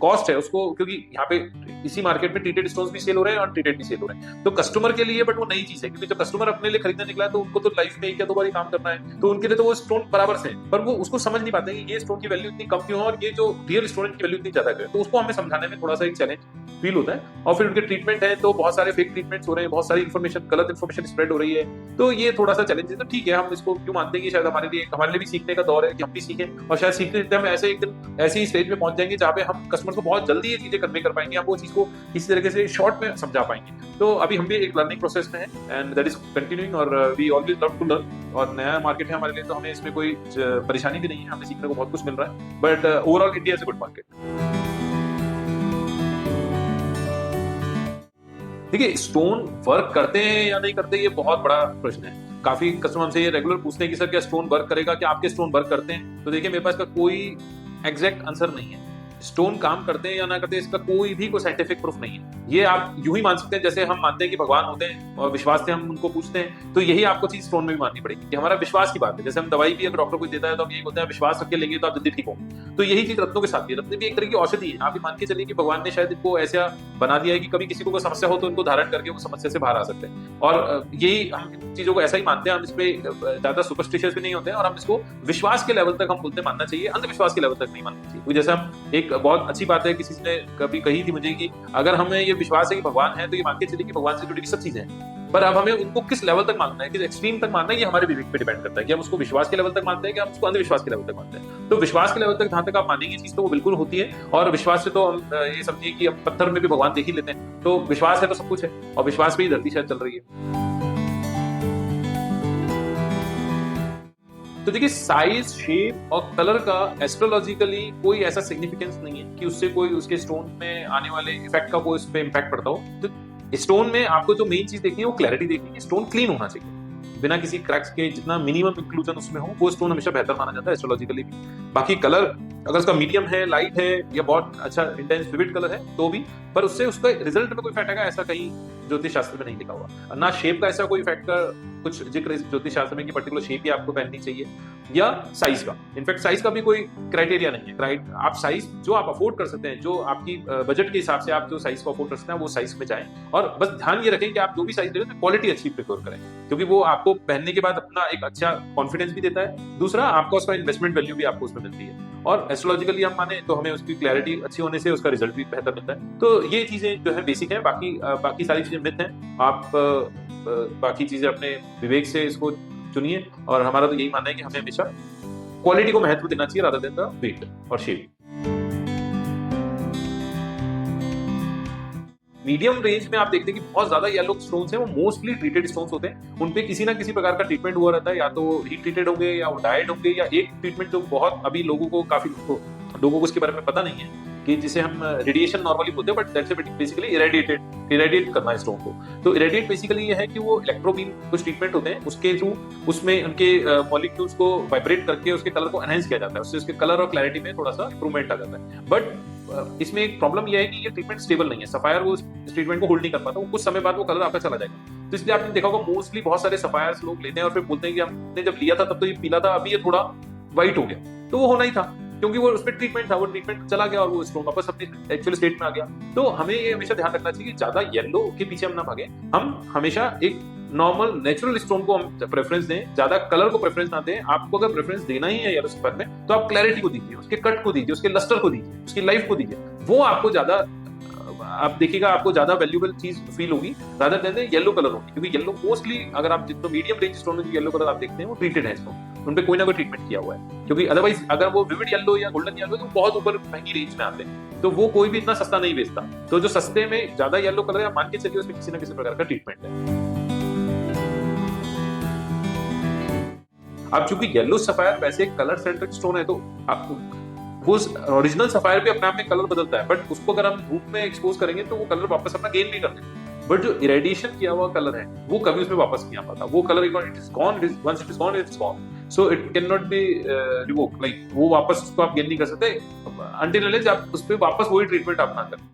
कॉस्ट है उसको, क्योंकि यहाँ पे इसी मार्केट में ट्रीटेड स्टोन्स भी सेल हो रहे हैं और अनट्रीटेड भी सेल हो रहे हैं, तो कस्टमर के लिए बट वो नई चीज है, क्योंकि जब कस्टमर अपने लिए खरीदने निकला है तो उनको तो लाइफ में एक या दो बार काम करना है, तो उनके लिए तो वो स्टोन बराबर से है, पर वो उसको समझ नहीं पाते कि ये स्टोन की वैल्यू इतनी कम क्यों है और ये जो रियल स्टोन की वैल्यू इतनी ज्यादा है, तो उसको हमें समझाने में थोड़ा सा एक चैलेंज फील होता है। और फिर उनके ट्रीटमेंट है तो बहुत सारे फेक ट्रीटमेंट्स हो रहे हैं, बहुत सारी इन्फॉर्मेशन गलत इन्फॉर्मेशन स्प्रेड हो रही है, तो ये थोड़ा सा चैलेंज है। तो ठीक है, हम इसको क्यों मानते हैं कि शायद हमारे लिए भी सीखने का दौर है कि हम भी सीखें, और शायद सीखते सीखते हम ऐसे एक दिन ऐसी स्टेज में पहुंच जाएंगे जहाँ पे हम कस्टमर को बहुत जल्दी ये चीजें कन्वे कर पाएंगे, हम वो चीज को इसी तरीके से शॉर्ट में समझा पाएंगे। तो अभी हम भी एक लर्निंग प्रोसेस में है एंड दैट इज कंटिन्यूइंग, और we always love to learn, और नया मार्केट है हमारे लिए, तो हमें इसमें कोई परेशानी भी नहीं है, हमें सीखने को बहुत कुछ मिल रहा है, but overall India is a good market. देखिए स्टोन वर्क करते हैं या नहीं करते ये बहुत बड़ा प्रश्न है। काफी कस्टमर हमसे ये रेगुलर पूछते हैं कि सर क्या स्टोन वर्क करेगा, क्या आपके स्टोन वर्क करते हैं? तो देखिए मेरे पास का कोई एग्जैक्ट आंसर नहीं है। स्टोन काम करते हैं या ना करते हैं इसका कोई साइंटिफिक प्रूफ नहीं है। ये आप यूं ही मान सकते हैं जैसे हम मानते हैं कि भगवान होते हैं और विश्वास से हम उनको पूछते हैं, तो यही आपको चीज स्टोन में भी माननी पड़ेगी कि हमारा विश्वास की बात है। जैसे हम दवाई भी अगर डॉक्टर को देता है तो हम यही बोलते हैं विश्वास रख के लेंगे तो आप जल्दी ठीक होंगे, तो यही चीज रत्नों के साथ भी है। रत्न भी एक तरह की औषधि है। आप ये मान के चलिए कि भगवान ने शायद इनको ऐसा बना दिया है कि कभी किसी को समस्या हो तो इनको धारण करके वो समस्या से बाहर आ सकते हैं, और यही हम इन चीजों को ऐसा ही मानते हैं। हम इसमें ज्यादा सुपरस्टिशियस भी नहीं होते हैं, और हम इसको विश्वास के लेवल तक हम बोलते मानना चाहिए, अंधविश्वास के लेवल तक नहीं मानना चाहिए। जैसे हम एक बहुत अच्छी बात है किसी ने कभी कही थी मुझे कि अगर हमें ये विश्वास है कि भगवान है तो ये मान के चलिए कि भगवान से जुड़ी हुई सब चीजें हैं, पर अब हमें उनको किस लेवल तक मानना है, किस एक्सट्रीम तक मानना है, ये हमारे विवेक पे डिपेंड करता है कि हम उसको विश्वास के लेवल तक मानते हैं कि हम उसको अंधविश्वास के लेवल तक मानते हैं। तो विश्वास के लेवल तक जहां तक आप मानेंगे चीज तो वो बिल्कुल होती है, और विश्वास से तो हम ये समझिए कि हम पत्थर में भी भगवान देख ही लेते हैं। तो विश्वास है तो सब कुछ है, और विश्वास पे ही धरती शायद चल रही है। तो देखिए साइज, शेप और कलर का एस्ट्रोलॉजिकली कोई ऐसा सिग्निफिकेंस नहीं है कि उससे कोई उसके स्टोन में आने वाले इफेक्ट का कोई उस पर इम्पैक्ट पड़ता हो। तो स्टोन में आपको जो मेन चीज देखनी है वो क्लैरिटी देखनी है। स्टोन क्लीन होना चाहिए बिना किसी क्रैक्स के, जितना मिनिमम इंक्लूजन उसमें हो वो स्टोन हमेशा बेहतर माना जाता है एस्ट्रोलॉजिकली भी। बाकी कलर अगर उसका मीडियम है, लाइट है या बहुत अच्छा इंटेंस विविड कलर है तो भी, पर उससे उसका रिजल्ट में कोई इफेक्ट आएगा ऐसा कहीं ज्योतिष शास्त्र में नहीं लिखा हुआ। ना शेप का ऐसा कोई इफेक्ट का कुछ जिक्र ज्योतिष शास्त्र में कि पर्टिकुलर शेप ही आपको पहननी चाहिए, या साइज का। इनफैक्ट साइज का भी कोई क्राइटेरिया नहीं है, राइट? आप साइज जो आप अफोर्ड कर सकते हैं, जो आपकी बजट के हिसाब से आप जो साइज को अफोर्ड कर सकते हैं वो साइज में जाएं, और बस ध्यान ये रखें कि आप जो भी साइज ले रहे हैं क्वालिटी अच्छी प्रिफर करें, क्योंकि वो आपको पहनने के बाद अपना एक अच्छा कॉन्फिडेंस भी देता है। दूसरा आपका उसका इन्वेस्टमेंट वैल्यू भी आपको उसमें मिलती है, और एस्ट्रोलॉजिकली हम माने तो हमें उसकी क्लैरिटी अच्छी होने से उसका रिजल्ट भी बेहतर मिलता है। तो ये चीजें जो है बेसिक है, बाकी सारी चीजें मिथ हैं। आप बाकी चीजें अपने विवेक से इसको चुनिए, और हमारा तो यही मानना है कि हमें हमेशा क्वालिटी को महत्व देना चाहिए रादर देन द वेट और शेप। मीडियम रेंज में आप देखते हैं कि बहुत ज्यादा येलो स्टोन्स हैं, वो मोस्टली ट्रीटेड स्टोन्स होते हैं। उनपे किसी ना किसी प्रकार का ट्रीटमेंट हुआ रहता है, या तो हीट ट्रीटेड होंगे या वो डाइड होंगे, या एक ट्रीटमेंट जो बहुत अभी काफी लोगों को इसके बारे में पता नहीं है कि जिसे हम रेडिएशन नॉर्मली बोलते हैं, बट दैट्स बेसिकली इरेडिएट करना है स्टोन को। तो इरेडिएट बेसिकली ये है कि वो इलेक्ट्रोबीम कुछ ट्रीटमेंट होते हैं, उसके थ्रू उसमें उनके मॉलिक्यूल्स को वाइब्रेट करके उसके कलर को एनहांस किया जाता है, उससे उसके कलर और क्लैरिटी में थोड़ा सा इंप्रूवमेंट आ जाता है। बट इसमें एक प्रॉब्लम यह है कि ये ट्रीटमेंट स्टेबल नहीं है। सफायर वो इस ट्रीटमेंट को होल्ड नहीं कर पाता, कुछ समय बाद वो कलर आपका चला जाएगा। तो इसलिए आपने देखा होगा मोस्टली बहुत सारे सफायर्स लोग लेते हैं और फिर बोलते हैं कि हमने जब लिया था तब तो ये पीला था, अभी ये थोड़ा व्हाइट हो गया। तो वो होना ही था, क्योंकि वो उसमें ट्रीटमेंट था, वो ट्रीटमेंट चला गया और वो स्टोन वापस अपने एक्चुअल स्टेट में आ गया। तो हमें ये हमेशा ध्यान रखना चाहिए कि ज्यादा येलो के पीछे हम ना भागे, हम हमेशा एक नॉर्मल नेचुरल स्टोन को हम प्रेफरेंस दें, ज्यादा कलर को प्रेफरेंस ना दें। आपको अगर प्रेफरेंस देना ही है येलो सिल्वर में तो आप क्लैरिटी को दीजिए, उसके कट को दीजिए, उसके लस्टर को दीजिए, उसकी लाइफ को दीजिए। वो आपको ज्यादा, आप देखिएगा आपको ज्यादा वैल्यूएबल चीज फील होगी रादर देन येलो कलर होगी, क्योंकि येलो मोस्टली अगर आप जितना मीडियम रेंज स्टोन में येलो कलर आप देखते हैं वो ट्रीटेड है स्टोन, उन पे कोई ना कोई ट्रीटमेंट किया हुआ है। क्योंकि अदरवाइज अगर वो विविड येलो या गोल्डन येलो तो बहुत ऊपर महंगी रेंज में आते हैं, तो वो कोई भी इतना सस्ता नहीं बेचता। तो जो सस्ते में ज्यादा येलो कलर है मान के चलिए उसमें किसी ना किसी प्रकार का ट्रीटमेंट है। अब चूंकि येलो सफायर वैसे एक कलर सेंट्रिक स्टोन है, तो आपको वो ओरिजिनल सफायर भी अपने आप में कलर बदलता है, बट उसको अगर हम धूप में एक्सपोज करेंगे तो वो कलर वापस अपना गेन नहीं करते। बट जो इरेडिएशन किया हुआ कलर है वो कभी उसमें वापस नहीं आ पाता। वो colour it is gone, once it is gone it is gone, so it can not be revoke, like वो वापस उसको आप गेन नहीं कर सकते अंटिल अनलेस आप उस पर वापस वही ट्रीटमेंट आप ना करें।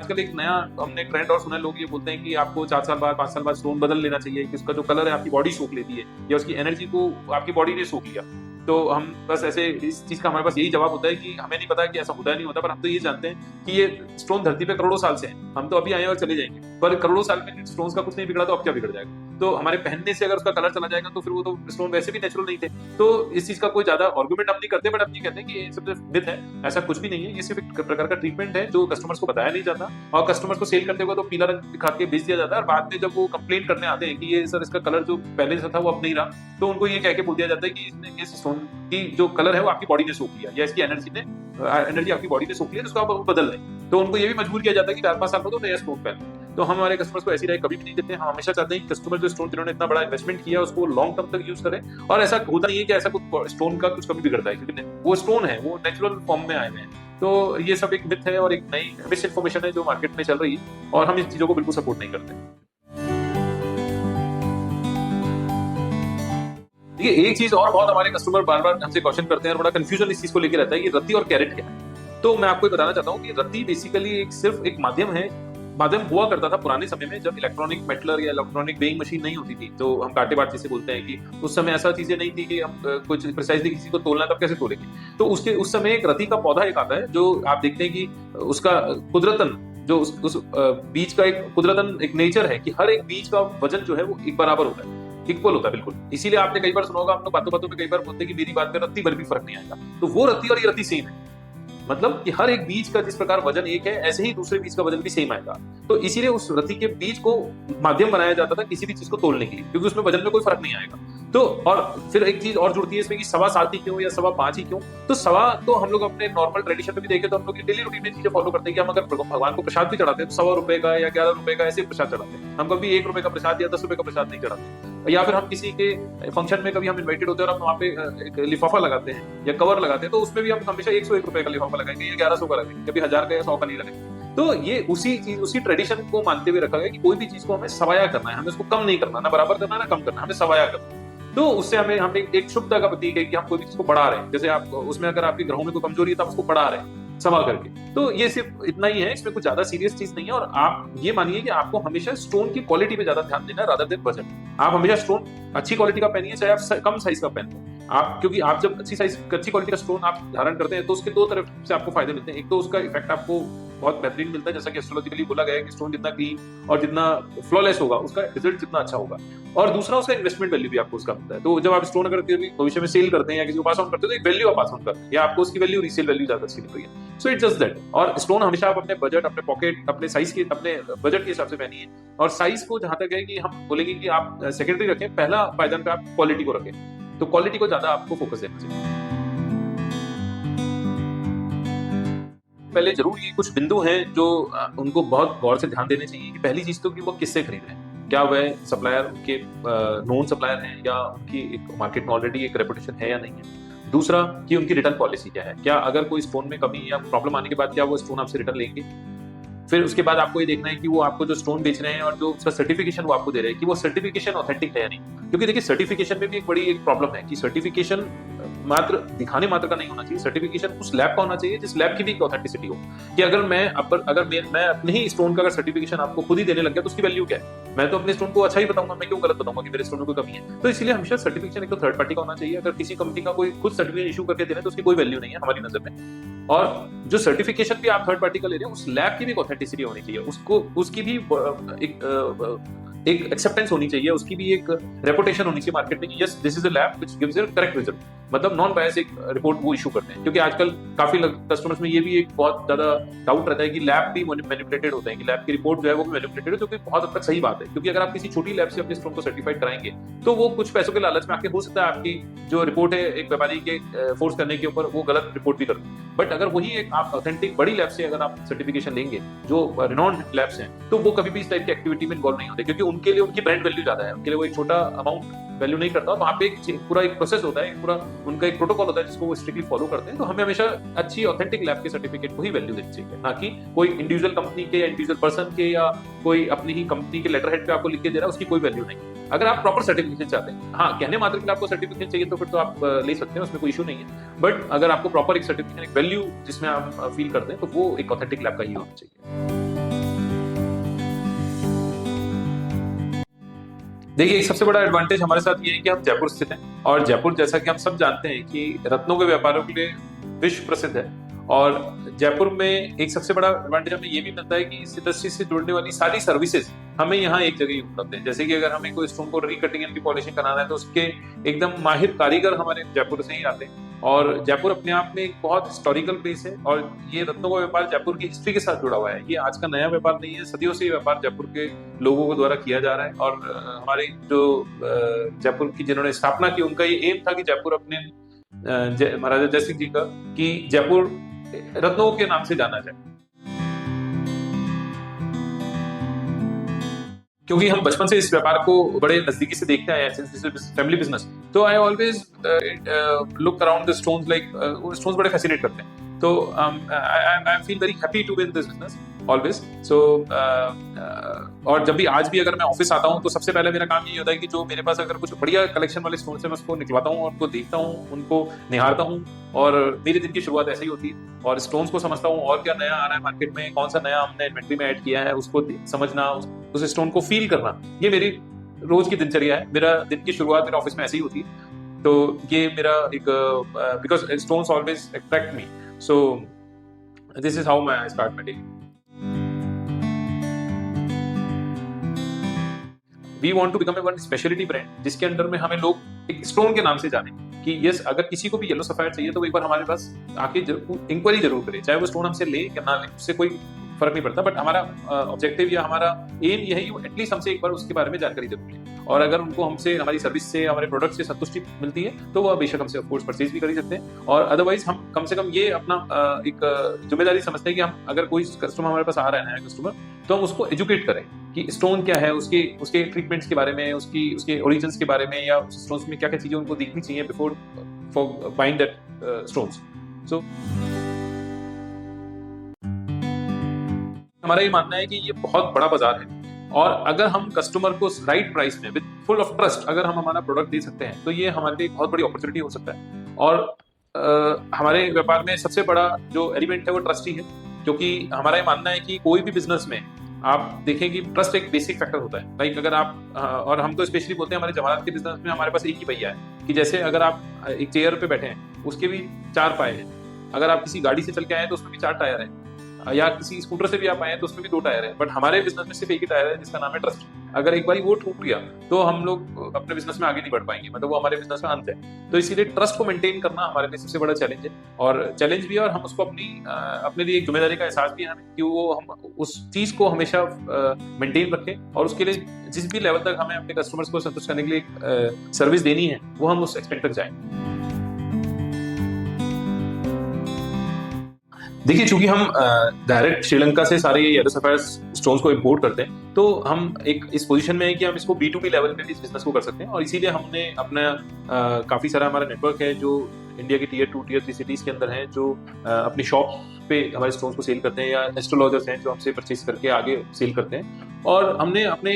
आजकल एक नया हमने ट्रेंड और सुना है, लोग ये बोलते हैं कि आपको 4 साल बाद 5 साल बाद स्टोन बदल लेना चाहिए कि उसका जो कलर है आपकी बॉडी सोख लेती है या उसकी एनर्जी को आपकी बॉडी ने सोख लिया। तो हम बस ऐसे इस चीज का हमारे पास यही जवाब होता है कि हमें नहीं पता कि ऐसा होता नहीं होता, पर हम तो ये जानते हैं कि ये स्टोन धरती पे करोड़ों साल से हैं। हम तो अभी आए और चले जाएंगे, पर करोड़ों साल में स्टोन्स का कुछ नहीं बिगड़ा तो अब क्या बिगड़ जाएगा। तो हमारे पहनने से अगर उसका कलर चला जाएगा तो फिर वो तो स्टोन वैसे भी नेचुरल नहीं थे। तो इस चीज का कोई ज्यादा आर्गुमेंट हम नहीं करते, बट हम ये कहते हैं कि ये सब मिथ है, ऐसा कुछ भी नहीं है। ये सिर्फ एक प्रकार का ट्रीटमेंट है जो कस्टमर्स को बताया नहीं जाता, और कस्टमर्स को सेल करते हुए तो पीला रंग दिखा के बेच दिया जाता है, और बाद में जब वो कंप्लेंट करने आते हैं कि ये सर इसका कलर जो पहले से था वो अब नहीं रहा, तो उनको ये कह के बोल दिया जाता है कि इसने इस स्टोन की जो कलर है वो आपकी बॉडी ने सोख लिया या इसकी एनर्जी आपकी बॉडी ने सोख लिया, जिसको आप बदल लें। तो उनको ये भी मजबूर किया जाता है कि 4-5 साल बाद तो नया स्टोन पहने। तो हम हमारे कस्टमर्स को ऐसी राय कभी भी नहीं देते। हम हमेशा चाहते हैं कि कस्टमर जो स्टोन जिन्होंने इतना बड़ा इन्वेस्टमेंट किया उसको लॉन्ग टर्म तक यूज करें, और ऐसा होता नहीं है कि ऐसा कुछ स्टोन का कुछ कभी बिगड़ता है, क्योंकि वो स्टोन है, वो नेचुरल फॉर्म में आए हुए हैं। तो ये सब एक मिथ है और एक नई मिस इन्फॉर्मेशन है जो मार्केट में चल रही है, और हम इस चीजों को बिल्कुल सपोर्ट नहीं करते। देखिए, एक चीज और बहुत हमारे कस्टमर बार बार हमसे क्वेश्चन करते हैं और बड़ा कंफ्यूजन इस चीज को लेकर रहता है कि रत्ती और कैरेट क्या है। तो मैं आपको बताना चाहता हूँ कि रत्ती बेसिकली सिर्फ एक माध्यम है। माध्यम हुआ करता था पुराने समय में, जब इलेक्ट्रॉनिक मेटलर या इलेक्ट्रॉनिक वेइंग मशीन नहीं होती थी, तो हम कांटे बाट जिसे बोलते हैं कि उस समय ऐसा चीजें नहीं थी कि हम कुछ प्रिसाइजली किसी को तोलना, तब कैसे तोलेंगे। तो उस समय एक रत्ती का पौधा एक आता है जो आप देखते हैं कि उसका कुदरतन जो उस बीज का एक कुदरतन एक नेचर है कि हर एक बीज का वजन जो है वो एक बराबर होता है, इक्वल होता है बिल्कुल। इसीलिए आपने कई बार सुना होगा, हम लोग बातों बातों में कई बार बोलते हैं कि मेरी बात में रत्ती भर भी फर्क नहीं आएगा। तो वो रत्ती और ये रत्ती सेम है, मतलब कि हर एक बीज का जिस प्रकार वजन एक है, ऐसे ही दूसरे बीज का वजन भी सेम आएगा। तो इसीलिए उस रत्ती के बीज को माध्यम बनाया जाता था किसी भी चीज को तोलने के लिए, क्योंकि उसमें वजन में कोई फर्क नहीं आएगा। तो और फिर एक चीज और जुड़ती है इसमें कि 7.25 ही क्यों या 5.25 ही क्यों। तो सवा तो हम लोग अपने नॉर्मल ट्रेडिशन में भी देखें तो हम लोग डेली रूटीन में चीजें फॉलो करते हैं कि हम अगर भगवान को प्रसाद भी चढ़ाते हैं तो 1.25 रुपए का या 11 रुपए का ऐसे प्रसाद चढ़ाते हैं। हम कभी 1 रुपए का प्रसाद या 10 रुपए का प्रसाद नहीं चढ़ाते। या फिर हम किसी के फंक्शन में कभी हम इन्वाइटेड होते हैं और हम वहाँ पे एक लिफाफा लगाते हैं या कवर लगाते हैं, तो उसमें भी हम हमेशा 101 रुपए का लिफाफा लगाएंगे या 1100 का लगाएंगे, कभी 1000 का या 100 का नहीं लगाएंगे। तो ये उसी ट्रेडिशन को मानते हुए रखा गया कि कोई भी चीज को हमें सवाया करना है, हमें उसको कम नहीं करना, ना बराबर करना ना कम करना, हमें सवाया करना। तो उससे हमें एक शुभता का प्रतीक है कि हम कोई भी चीज को बढ़ा रहे हैं। जैसे आप उसमें अगर आपके ग्रहों में कोई कमजोरी है तो आप उसको बढ़ा रहे हैं समा करके। तो ये सिर्फ इतना ही है, इसमें कुछ ज्यादा सीरियस चीज नहीं है। और आप ये मानिए कि आपको हमेशा स्टोन की क्वालिटी पे ज्यादा ध्यान देना है रादर देन वजन। आप हमेशा स्टोन अच्छी क्वालिटी का पहनिए, चाहे आप कम साइज का पहने आप, क्योंकि आप जब अच्छी क्वालिटी का स्टोन आप धारण करते हैं तो उसके 2 तरफ से आपको फायदे मिलते हैं। एक तो उसका इफेक्ट आपको बहुत बेहतरीन मिलता है, जैसा कि एस्ट्रोलॉजिकली बोला गया है कि स्टोन जितना क्लीन और जितना फ्लॉलेस होगा उसका रिजल्ट जितना अच्छा होगा। और दूसरा उसका इन्वेस्टमेंट वैल्यू भी आपको उसका मिलता है। तो जब आप स्टोन अगर भविष्य में सेल करते हैं या किसी को पास ऑन करते हैं तो एक वैल्यू आप पास ऑन करते हैं, या आपको उसकी वैल्यू रीसेल वैल्यू ज्यादा अच्छी मिल रही है। So it's just that. और स्टोन हमेशा आप अपने बजट, अपने पॉकेट, अपने साइज के, अपने बजट के हिसाब से पहनिए। और साइज को जहां तक है कि हम बोलेंगे कि आप सेकेंडरी रखें, पहला पायदान पे आप क्वालिटी को रखें। तो क्वालिटी को ज्यादा आपको फोकस देना चाहिए। पहले जरूर ये कुछ बिंदु हैं जो उनको बहुत गौर से ध्यान देने चाहिए कि पहली चीज तो कि वो किससे खरीद रहे हैं, क्या वह सप्लायर उनके नोन सप्लायर हैं या उनकी एक मार्केट में ऑलरेडी एक रेपुटेशन है या नहीं है। दूसरा कि उनकी रिटर्न पॉलिसी क्या है, क्या अगर कोई स्टोन में कमी या प्रॉब्लम आने के बाद क्या वो स्टोन आपसे रिटर्न लेंगे। फिर उसके बाद आपको ये देखना है कि वो आपको जो स्टोन बेच रहे हैं और जो उसका सर्टिफिकेशन वो आपको दे रहे हैं कि वो सर्टिफिकेशन ऑथेंटिक है या नहीं। क्योंकि देखिए, सर्टिफिकेशन में भी एक बड़ी एक प्रॉब्लम है कि सर्टिफिकेशन मात्र दिखाने मात्र का नहीं होना चाहिए। सर्टिफिकेशन उस लैब का होना चाहिए जिस लैब की भी ऑथेंटिसिटी हो, कि अगर मैं अपने ही स्टोन का अगर सर्टिफिकेशन आपको खुद ही देने लग गया तो उसकी वैल्यू क्या है। मैं तो अपने स्टोन को अच्छा ही बताऊंगा, मैं क्यों गलत बताऊंगा कि मेरे स्टोन में कोई कमी है। तो इसलिए हमेशा सर्टिफिकेशन एक तो थर्ड पार्टी का होना चाहिए। अगर किसी कंपनी का कोई खुद सर्टिफिकेट इशू करके दे रहे हैं तो उसकी कोई वैल्यू नहीं है हमारी नजर में। और जो सर्टिफिकेशन भी आप थर्ड पार्टी का ले रहे हैं उस लैब की भी ऑथेंटिसिटी होनी चाहिए, उसकी भी एक एक्सेप्टेंस होनी चाहिए, उसकी भी एक रेपुटेशन होनी चाहिए मार्केट में कि yes this is a lab which gives a correct result. मतलब नॉन बायस एक रिपोर्ट वो इशू करते हैं, क्योंकि आजकल काफी कस्टमर्स में ये भी एक बहुत ज्यादा डाउट रहता है कि लैब भी मैनिपुलेटेड होते हैं, कि लैब की रिपोर्ट जो है वो भी मैनिपुलेटेड है, जो कि बहुत हद तक सही बात है, क्योंकि अगर आप किसी छोटी लैब से अपने स्टोन को सर्टिफाइड कराएंगे तो वो कुछ पैसों के लालच में आके हो सकता है आपकी जो रिपोर्ट है एक व्यापारी के फोर्स करने के ऊपर वो गलत रिपोर्ट भी कर दें। बट अगर वही एक आप ऑथेंटिक बड़ी लैब से अगर आप सर्टिफिकेशन लेंगे जो रिनॉन्ड लैब्स हैं, तो वो कभी भी इस टाइप की एक्टिविटी में इन्वॉल्व नहीं होते, क्योंकि उनके लिए उनकी ब्रांड वैल्यू ज्यादा है, उनके लिए वो एक छोटा अमाउंट वैल्यू नहीं करता। वहाँ पे एक पूरा एक प्रोसेस होता है, पूरा उनका एक प्रोटोकॉल होता है जिसको वो स्ट्रिक्टली फॉलो करते हैं। तो हमें हमेशा अच्छी ऑथेंटिक लैब के सर्टिफिकेट को ही वैल्यू देनी चाहिए, ना कि कोई इंडिविजुअल कंपनी के या इंडिविजुअल पर्सन के या कोई अपनी ही कंपनी के लेटर हेड पे आपको लिख के दे रहा है, उसकी कोई वैल्यू नहीं। अगर आप प्रॉपर सर्टिफिकेशन चाहते हैं, हाँ कहने मात्र के लिए आपको सर्टिफिकेशन चाहिए तो फिर तो आप ले सकते हैं, उसमें कोई इशू नहीं है। बट अगर आपको प्रॉपर एक सर्टिफिकेशन, एक वैल्यू जिसमें आप फील करते हैं, तो वो एक ऑथेंटिक लैब का ही होना चाहिए। देखिए, एक सबसे बड़ा एडवांटेज हमारे साथ ये है कि हम जयपुर स्थित हैं, और जयपुर जैसा कि हम सब जानते हैं कि रत्नों के व्यापारों के लिए विश्व प्रसिद्ध है। और जयपुर में एक सबसे बड़ा एडवांटेज हमें ये भी मिलता है कि इस इंडस्ट्री से जुड़ने वाली सारी सर्विसेज हमें यहाँ एक जगह ही उपलब्ध है। जैसे कि अगर हमें कोई स्टोन को रिकटिंग एंड पॉलिशिंग कराना है तो उसके एकदम माहिर कारीगर हमारे जयपुर से ही आते हैं। और जयपुर अपने आप में एक बहुत हिस्टोरिकल प्लेस है, और ये रत्नों का व्यापार जयपुर की हिस्ट्री के साथ जुड़ा हुआ है। ये आज का नया व्यापार नहीं है, सदियों से ये व्यापार जयपुर के लोगों को द्वारा किया जा रहा है। और हमारे जो जयपुर की जिन्होंने स्थापना की, उनका ये एम था कि जयपुर अपने महाराजा जय सिंह जी का, कि जयपुर रत्नों के नाम से जाना जाए। क्योंकि हम बचपन से इस व्यापार को बड़े नजदीकी से देखते आए हैं, फैमिली बिजनेस, तो I always look around the stones, like stones बड़े फैसिनेट करते हैं। तो I feel very happy to be in this business always. So और जब भी आज भी अगर मैं ऑफिस आता हूँ तो सबसे पहले मेरा काम यही होता है कि जो मेरे पास अगर कुछ बढ़िया कलेक्शन वाले स्टोन्स है, मैं उसको निकलवाता हूँ और उनको देखता हूँ, उनको निहारता हूँ, और मेरे दिन की शुरुआत ऐसे ही होती है। और स्टोन्स को समझता हूँ और क्या नया आ रहा है मार्केट में, कौन सा नया हमने इन्वेंट्री में ऐड किया है, उसको समझना, उस स्टोन को फील करना, ये मेरी रोज की दिनचर्या है। मेरा दिन की शुरुआत मेरे ऑफिस में ऐसे ही होती है। तो ये मेरा एक because stones always attract me, so this is how I start my day. We want to become a one speciality brand, जिसके अंडर में हमें लोग एक स्टोन के नाम से जाने कि यस, अगर किसी को भी येलो सफायर चाहिए तो वो एक बार हमारे पास आके इंक्वायरी जरूर करे, चाहे वो स्टोन हमसे ले या ना ले, उससे कोई फर्क नहीं पड़ता। बट हमारा ऑब्जेक्टिव या हमारा एम ये है कि एटलीस्ट हमसे एक बार उसके बारे में जानकारी जरूर ले, और अगर उनको हमसे हमारी सर्विस से, हमारे प्रोडक्ट से संतुष्टि मिलती है तो वो बेशक हमसे ऑफकोर्स परचेज भी कर ही सकते हैं। और अदरवाइज हम कम से कम ये अपना एक जिम्मेदारी समझते हैं कि हम अगर कोई कस्टमर हमारे पास आ रहा है, नया कस्टमर, तो हम उसको एजुकेट करें कि स्टोन क्या है, उसके ट्रीटमेंट्स के बारे में, उसके ओरिजिन्स के बारे में, या उस स्टोन्स में क्या क्या चीजें उनको देखनी चाहिए before for buying that stones. So हमारा ये मानना है कि ये बहुत बड़ा बाजार है, और अगर हम कस्टमर को राइट प्राइस में विद फुल ऑफ ट्रस्ट अगर हम हमारा प्रोडक्ट दे सकते हैं, तो ये हमारे लिए बहुत बड़ी अपॉर्चुनिटी हो सकता है। और हमारे व्यापार में सबसे बड़ा जो एलिमेंट है वो ट्रस्ट ही है, क्योंकि हमारा ये मानना है कि कोई भी बिजनेस में आप देखें कि ट्रस्ट एक बेसिक फैक्टर होता है। लाइक अगर आप और हम तो स्पेशली बोलते हैं हमारे जमानत के बिजनेस में हमारे पास एक ही पहिया है, कि जैसे अगर आप एक चेयर पे बैठे हैं, उसके भी 4 पाए हैं, अगर आप किसी गाड़ी से चल के आए तो उसमें भी 4 टायर हैं, या किसी स्कूटर से भी आप आए तो उसमें भी 2 टायर है। बट हमारे बिजनेस में सिर्फ एक ही टायर है, जिसका नाम है ट्रस्ट। अगर एक बार वो टूट गया तो हम लोग अपने बिजनेस में आगे नहीं बढ़ पाएंगे, मतलब वो हमारे बिजनेस में अंत है। तो इसीलिए ट्रस्ट को मेंटेन करना हमारे लिए सबसे बड़ा चैलेंज है, और चैलेंज भी है, और हम उसको अपने लिए एक जिम्मेदारी का एहसास भी है हमें कि वो हम उस चीज को हमेशा मेंटेन रखें, और उसके लिए जिस भी लेवल तक हमें अपने कस्टमर्स को संतुष्ट करने के लिए सर्विस देनी है, वो हम उस एक्सपेक्ट तक जाएं। देखिए, चूंकि हम डायरेक्ट श्रीलंका से सारे येलो सफायर स्टोन्स को इंपोर्ट करते हैं, तो हम एक इस पोजीशन में है कि हम इसको B2B लेवल पे भी इस बिजनेस को कर सकते हैं। और इसीलिए हमने अपना काफी सारा हमारा नेटवर्क है जो इंडिया की Tier 2, Tier 3 सिटीज के अंदर है, जो अपनी शॉप पे हमारे स्टोन्स को सेल करते हैं, या एस्ट्रोलॉजर्स हैं जो हमसे परचेज करके आगे सेल करते हैं। और हमने अपने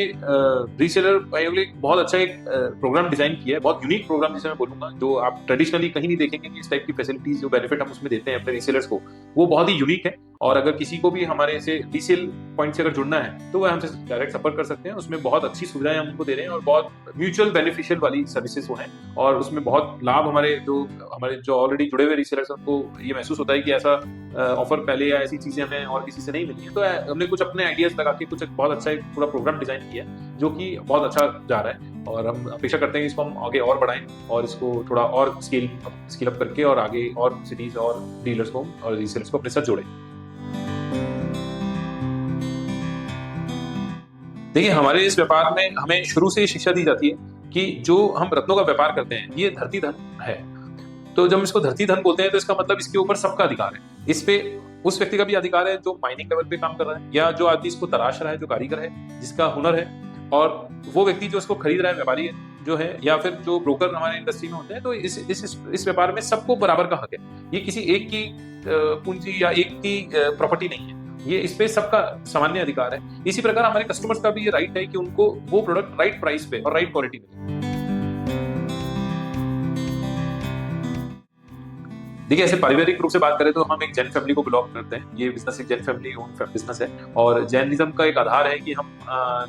रीसेलर बहुत अच्छा एक प्रोग्राम डिजाइन किया है, बहुत यूनिक प्रोग्राम जिसे मैं बोलूंगा, जो आप ट्रेडिशनली कहीं नहीं देखेंगे कि इस टाइप की फैसिलिटीज, जो बेनिफिट हम उसमें देते हैं अपने रीसेलर्स को, वो बहुत ही यूनिक है। और अगर किसी को भी हमारे से रीसेल पॉइंट से अगर जुड़ना है तो वह हमसे डायरेक्ट संपर्क कर सकते हैं। उसमें बहुत अच्छी सुविधाएं हम उनको दे रहे हैं और बहुत म्यूचुअल बेनिफिशियल वाली सर्विसेज वो हैं, और उसमें बहुत लाभ हमारे जो ऑलरेडी जुड़े हुए रीसेलर्स हैं उनको ये महसूस होता है कि ऐसा ऑफर पहले या ऐसी चीजें हमें और किसी से नहीं मिली है। तो हमने कुछ अपने आइडियाज लगा के कुछ बहुत अच्छा एक पूरा प्रोग्राम डिजाइन किया है जो कि बहुत अच्छा जा रहा है, और हम अपेक्षा करते हैं कि इसको हम आगे और बढ़ाएं और इसको थोड़ा और स्केल अप करके और आगे और सिटीज और डीलर्स को और रीसेलर्स को अपने साथ जोड़ें। देखिए, हमारे इस व्यापार में हमें शुरू से शिक्षा दी जाती है कि जो हम रत्नों का व्यापार करते हैं ये धरती धन है। तो जब इसको धरती धन बोलते हैं तो इसका मतलब इसके ऊपर सबका अधिकार है। इस पे उस व्यक्ति का भी अधिकार है जो माइनिंग लेवल पे काम कर रहा है, या जो आदमी इसको तराश रहा है, जो कारीगर है, जिसका हुनर है, और वो व्यक्ति जो इसको खरीद रहा है, व्यापारी जो है, या फिर जो ब्रोकर हमारे इंडस्ट्री में होते हैं। तो इस व्यापार में सबको बराबर का हक है। ये किसी एक की पूंजी या एक की प्रॉपर्टी नहीं है, ये इस पे सबका सामान्य अधिकार है। इसी प्रकार हमारे कस्टमर्स का भी ये राइट है कि उनको वो प्रोडक्ट राइट प्राइस पे और राइट क्वालिटी में। देखिए, ऐसे पारिवारिक रूप से बात करें तो हम एक जैन फैमिली को बिलोंग करते हैं। ये बिजनेस एक जैन फैमिली ओन बिजनेस है, और जैनिज्म का एक आधार है कि हम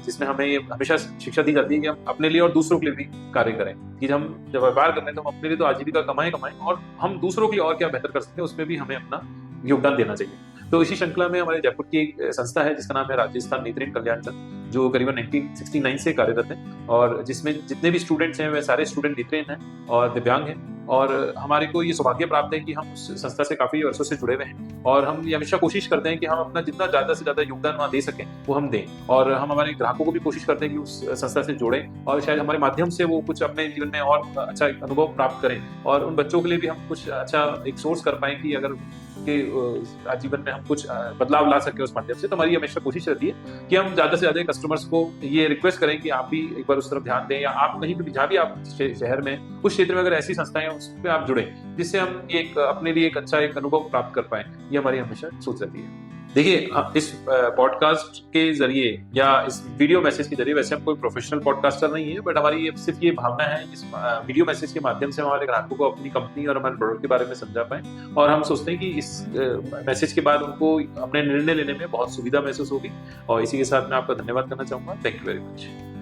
जिसमें हमें ये हमेशा शिक्षा दी जाती है कि हम अपने लिए और दूसरों के लिए भी कार्य करें, कि हम जब व्यापार कर रहे हैं तो हम अपने लिए तो आजीविका कमाएं, और हम दूसरों के लिए और क्या बेहतर कर सकते हैं उसमें भी हमें अपना योगदान देना चाहिए। तो इसी श्रृंखला में हमारे जयपुर की एक संस्था है जिसका नाम है राजस्थान नेत्रहीन कल्याण संघ, जो करीबन 1969 से कार्यरत है, और जिसमें जितने भी स्टूडेंट्स हैं वे सारे स्टूडेंट नेत्रहीन हैं और दिव्यांग हैं। और हमारे को ये सौभाग्य प्राप्त है कि हम उस संस्था से काफी वर्षों से जुड़े हुए हैं, और हम ये हमेशा कोशिश करते हैं कि हम अपना जितना ज्यादा से ज्यादा योगदान वहाँ दे सकें वो हम दें, और हम हमारे ग्राहकों को भी कोशिश करते हैं कि उस संस्था से जोड़ें, और शायद हमारे माध्यम से वो कुछ अपने जीवन में और अच्छा अनुभव प्राप्त करें, और उन बच्चों के लिए भी हम कुछ अच्छा एक सोर्स कर पाए कि अगर के जीवन में हम कुछ बदलाव ला सके उस माध्यम से। तो हमारी हमेशा कोशिश रहती है कि हम ज्यादा से ज्यादा कस्टमर्स को ये रिक्वेस्ट करें कि आप भी एक बार उस तरफ ध्यान दें, या आप कहीं भी जहाँ भी आप शहर में उस क्षेत्र में अगर ऐसी संस्थाएं उस पर आप जुड़े, जिससे हम एक अपने लिए एक अच्छा एक अनुभव प्राप्त कर पाए। ये हमारी हमेशा सोच रहती है। देखिए, इस पॉडकास्ट के जरिए या इस वीडियो मैसेज के जरिए, वैसे हम कोई प्रोफेशनल पॉडकास्टर नहीं है, बट हमारी सिर्फ ये भावना है इस वीडियो मैसेज के माध्यम से हमारे ग्राहकों को अपनी कंपनी और हमारे प्रोडक्ट के बारे में समझा पाए, और हम सोचते हैं कि इस मैसेज के बाद उनको अपने निर्णय लेने में बहुत सुविधा महसूस होगी। और इसी के साथ मैं आपका धन्यवाद करना चाहूंगा। Thank you very much.